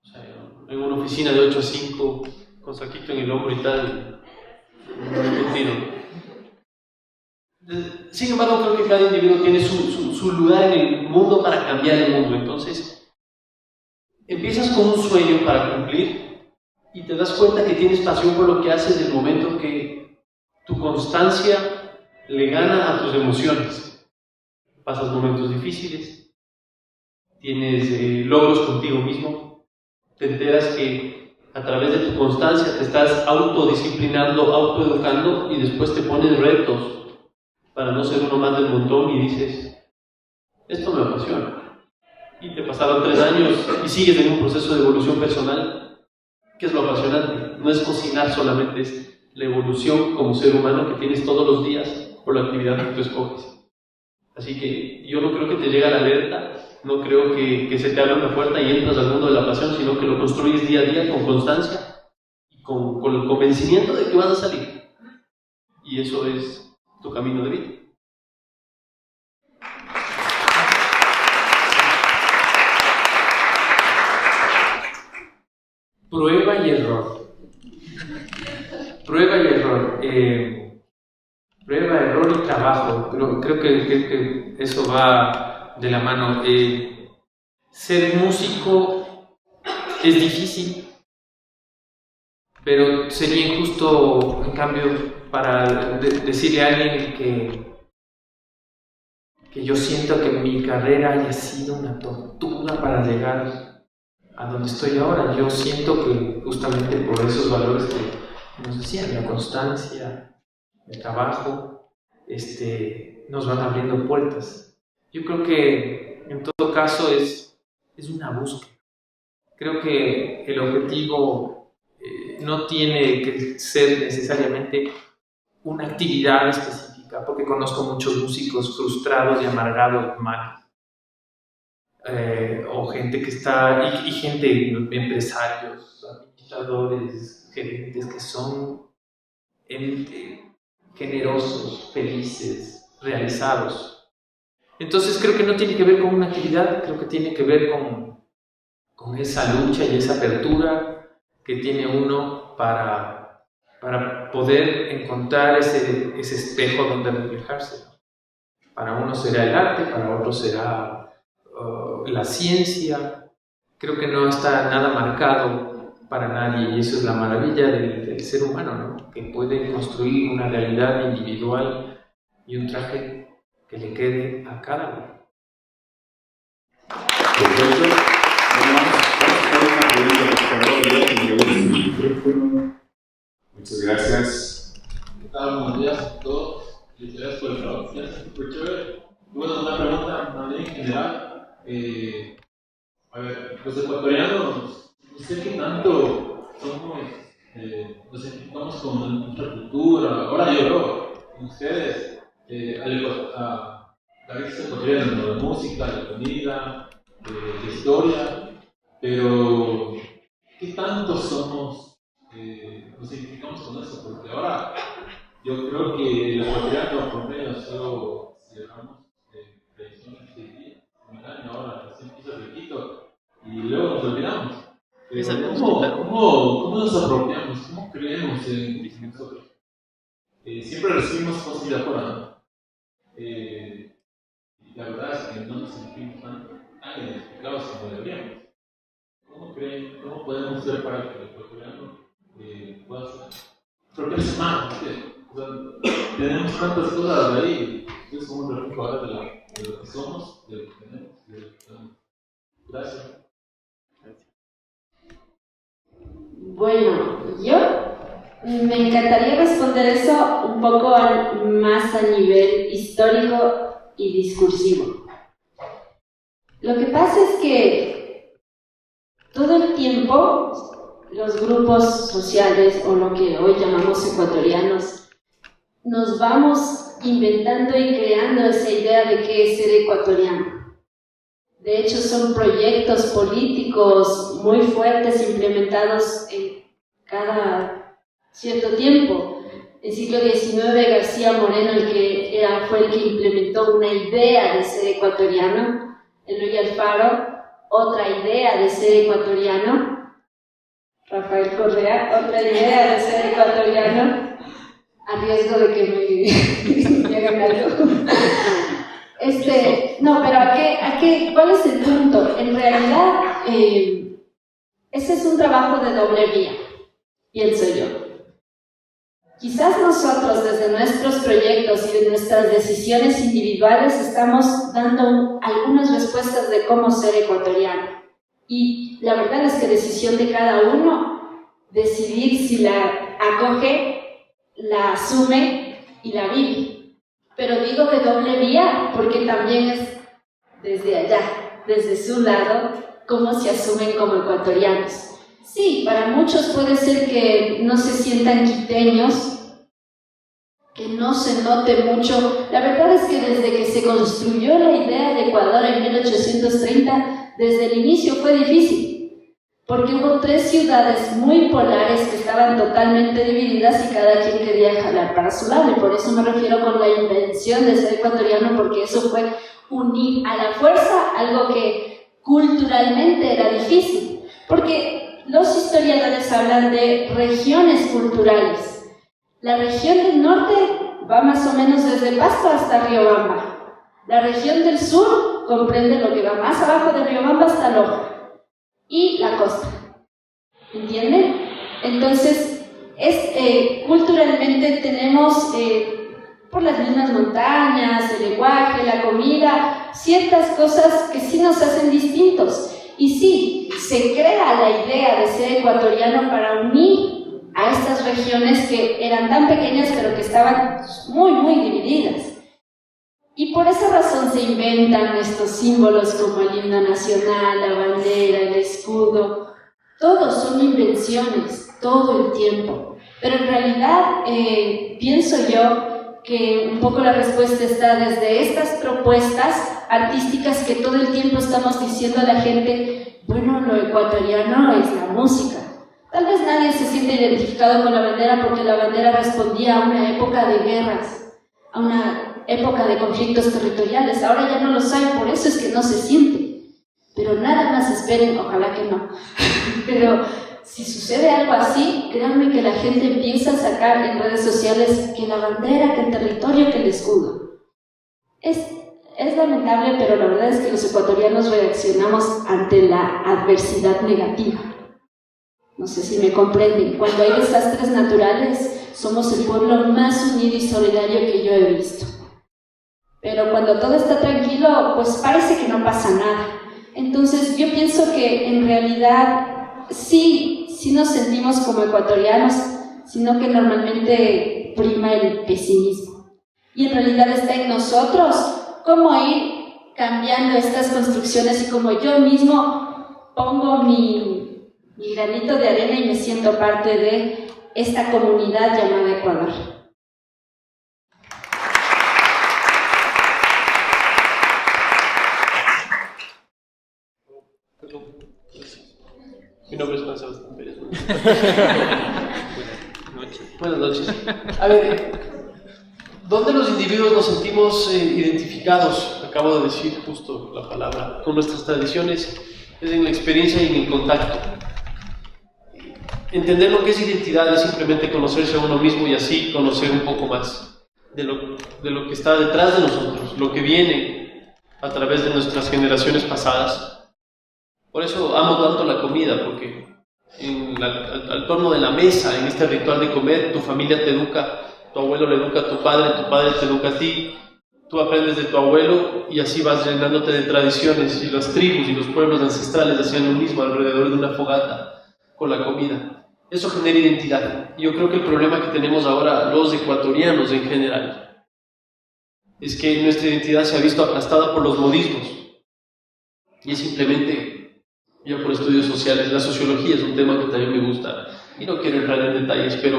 O sea, en una oficina de 8 a 5, con saquito en el hombro y tal, sin embargo, creo que cada individuo tiene su lugar en el mundo para cambiar el mundo. Entonces, empiezas con un sueño para cumplir y te das cuenta que tienes pasión por lo que haces del momento que tu constancia le gana a tus emociones. Pasas momentos difíciles, tienes logros contigo mismo, te enteras que a través de tu constancia te estás autodisciplinando, autoeducando y después te pones retos para no ser uno más del montón y dices, esto me apasiona. Y te pasaron 3 años y sigues en un proceso de evolución personal. ¿Qué es lo apasionante? No es cocinar solamente, es la evolución como ser humano que tienes todos los días por la actividad que tú escoges. Así que yo no creo que te llegue a la alerta, no creo que se te abra una puerta y entras al mundo de la pasión, sino que lo construyes día a día con constancia y con el convencimiento de que vas a salir. Y eso es tu camino de vida. Prueba y error. Prueba y error. Prueba, error y trabajo. Creo que eso va de la mano. Ser músico es difícil, pero sería injusto, en cambio, para decirle a alguien que yo siento que mi carrera haya sido una tortura para llegar a donde estoy ahora. Yo siento que justamente por esos valores que nos decían, la constancia, el trabajo, nos van abriendo puertas. Yo creo que en todo caso es una búsqueda. Creo que el objetivo no tiene que ser necesariamente una actividad específica, porque conozco muchos músicos frustrados y amargados mal. O gente que está, y gente, empresarios, administradores, gerentes que son generosos, felices, realizados. Entonces creo que no tiene que ver con una actividad, creo que tiene que ver con esa lucha y esa apertura que tiene uno para poder encontrar ese espejo donde reflejarse. Para uno será el arte, para otro será la ciencia. Creo que no está nada marcado para nadie, y eso es la maravilla del ser humano, ¿no? Que puede construir una realidad individual y un traje que le quede a cada uno. Perfecto. Muchas gracias. ¿Qué tal? Buenos días a todos. Felicidades por el trabajo. Súper chévere. Bueno, una pregunta más bien en general. A ver, los ecuatorianos, no sé qué tanto somos, nos identificamos con nuestra cultura. Ahora yo, ustedes, a la vez ecuatoriana, ¿no? La música, la comida, la historia, pero ¿qué tanto somos, nos identificamos con eso? Porque ahora yo creo que el ecuatoriano por medio solo celebramos tradiciones de día, ahora recién empieza el requito y luego nos olvidamos. ¿Cómo nos apropiamos? ¿Cómo creemos en nosotros? Siempre recibimos cosas de afuera, ¿no? Y la verdad es que no nos sentimos tan identificados como deberíamos. ¿Cómo podemos hacer para que el ecuatoriano pueda apropiarse más? O sea, tenemos tantas cosas de ahí, es como un reflejo ahora de lo que somos, de lo que tenemos, de lo que tenemos. Gracias. Bueno, yo me encantaría responder eso un poco más a nivel histórico y discursivo. Lo que pasa es que todo el tiempo los grupos sociales, o lo que hoy llamamos ecuatorianos, nos vamos inventando y creando esa idea de qué es ser ecuatoriano. De hecho, son proyectos políticos muy fuertes implementados en cada cierto tiempo. En el siglo XIX, García Moreno fue el que implementó una idea de ser ecuatoriano. Eloy Alfaro, otra idea de ser ecuatoriano. Rafael Correa, otra idea de ser ecuatoriano. A riesgo de que me hagan algo. No, pero ¿cuál es el punto? En realidad, ese es un trabajo de doble vía, pienso yo. Quizás nosotros, desde nuestros proyectos y de nuestras decisiones individuales, estamos dando algunas respuestas de cómo ser ecuatoriano. Y la verdad es que decisión de cada uno, decidir si la acoge, la asume y la vive. Pero digo de doble vía porque también es desde allá, desde su lado, cómo se asumen como ecuatorianos. Sí, para muchos puede ser que no se sientan quiteños, que no se note mucho. La verdad es que desde que se construyó la idea de Ecuador en 1830, desde el inicio fue difícil, porque hubo 3 ciudades muy polares que estaban totalmente divididas y cada quien quería jalar para su lado, y por eso me refiero con la invención de ser ecuatoriano, porque eso fue unir a la fuerza algo que culturalmente era difícil, porque los historiadores hablan de regiones culturales. La región del norte va más o menos desde Pasto hasta Riobamba. La región del sur comprende lo que va más abajo de Riobamba hasta Loja. Y la costa. ¿Entienden? Entonces, culturalmente tenemos, por las mismas montañas, el lenguaje, la comida, ciertas cosas que sí nos hacen distintos. Y sí, se crea la idea de ser ecuatoriano para unir a estas regiones que eran tan pequeñas pero que estaban muy, muy divididas. Y por esa razón se inventan estos símbolos como el himno nacional, la bandera, el escudo. Todos son invenciones, todo el tiempo. Pero en realidad pienso yo que un poco la respuesta está desde estas propuestas artísticas que todo el tiempo estamos diciendo a la gente, bueno, lo ecuatoriano es la música. Tal vez nadie se siente identificado con la bandera porque la bandera respondía a una época de guerras, a una época de conflictos territoriales. Ahora ya no los hay, por eso es que no se siente. Pero nada más esperen, ojalá que no. Pero si sucede algo así, créanme que la gente empieza a sacar en redes sociales que la bandera, que el territorio, que el escudo. Es lamentable, pero la verdad es que los ecuatorianos reaccionamos ante la adversidad negativa. No sé si me comprenden. Cuando hay desastres naturales, somos el pueblo más unido y solidario que yo he visto. Pero cuando todo está tranquilo, pues parece que no pasa nada. Entonces yo pienso que en realidad sí nos sentimos como ecuatorianos, sino que normalmente prima el pesimismo. Y en realidad está en nosotros cómo ir cambiando estas construcciones y como yo mismo pongo mi granito de arena y me siento parte de esta comunidad llamada Ecuador. Mi nombre es Juan Sebastián Pérez. Buenas noches. A ver, ¿dónde los individuos nos sentimos identificados? Acabo de decir justo la palabra, con nuestras tradiciones, es en la experiencia y en el contacto. Entender lo que es identidad es simplemente conocerse a uno mismo y así conocer un poco más de lo que está detrás de nosotros, lo que viene a través de nuestras generaciones pasadas. Por eso amo tanto la comida, porque al torno de la mesa, en este ritual de comer, tu familia te educa, tu abuelo le educa a tu padre te educa a ti, tú aprendes de tu abuelo y así vas llenándote de tradiciones, y las tribus y los pueblos ancestrales hacían lo mismo alrededor de una fogata con la comida. Eso genera identidad. Yo creo que el problema que tenemos ahora los ecuatorianos en general es que nuestra identidad se ha visto aplastada por los modismos. Y es simplemente, yo por estudios sociales, la sociología es un tema que también me gusta y no quiero entrar en detalles, pero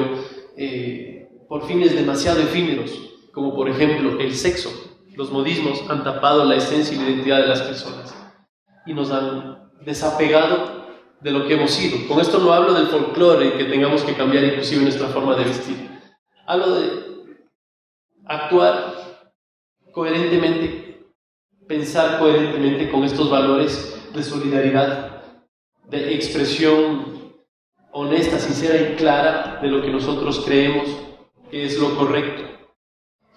por fines demasiado efímeros, como por ejemplo el sexo, los modismos han tapado la esencia y la identidad de las personas y nos han desapegado de lo que hemos sido. Con esto no hablo del folclore que tengamos que cambiar inclusive nuestra forma de vestir. Hablo de actuar coherentemente, pensar coherentemente con estos valores de solidaridad, de expresión honesta, sincera y clara de lo que nosotros creemos que es lo correcto.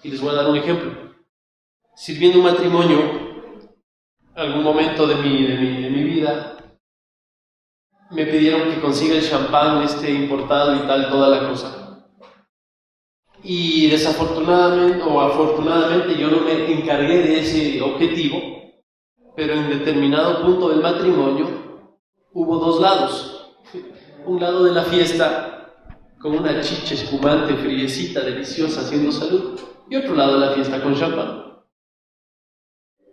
Y les voy a dar un ejemplo. Sirviendo un matrimonio, algún momento de mi vida, me pidieron que consiga el champán importado y tal, toda la cosa. Y desafortunadamente o afortunadamente yo no me encargué de ese objetivo, pero en determinado punto del matrimonio hubo dos lados. Un lado de la fiesta con una chicha espumante, friecita, deliciosa, haciendo salud, y otro lado de la fiesta con champán.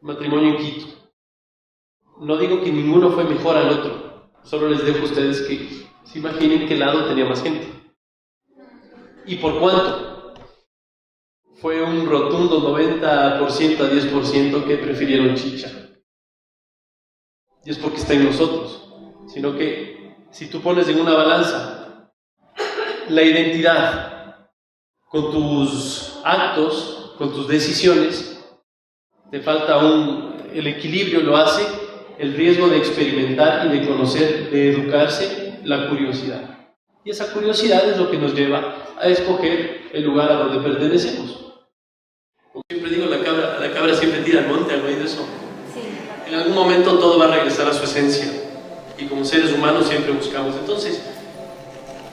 Matrimonio en Quito. No digo que ninguno fue mejor al otro, solo les dejo a ustedes que Se imaginen qué lado tenía más gente. ¿Y por cuánto? Fue un rotundo 90% a 10% que prefirieron chicha. Y es porque está en nosotros. Sino que si tú pones en una balanza la identidad con tus actos, con tus decisiones, te falta el equilibrio, lo hace el riesgo de experimentar y de conocer, de educarse, la curiosidad. Y esa curiosidad es lo que nos lleva a escoger el lugar a donde pertenecemos. Como siempre digo, la cabra siempre tira al monte, ¿algo de eso? Sí. En algún momento todo va a regresar a su esencia. Y como seres humanos siempre buscamos. Entonces,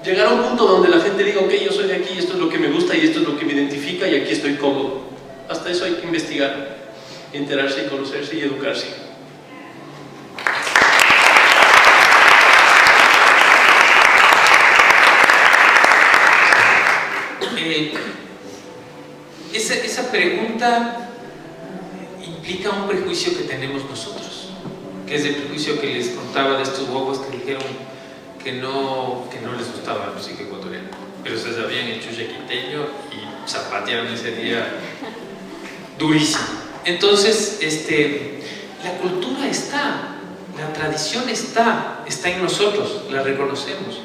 llegar a un punto donde la gente diga, ok, yo soy de aquí, esto es lo que me gusta y esto es lo que me identifica y aquí estoy cómodo. Hasta eso hay que investigar, enterarse y conocerse y educarse. Esa pregunta implica un prejuicio que tenemos nosotros, que es el prejuicio que les contaba de estos bobos que dijeron que no les gustaba la música ecuatoriana, pero se sabían el chuche quiteño y zapatearon ese día durísimo. Entonces, la cultura está, la tradición está en nosotros, la reconocemos.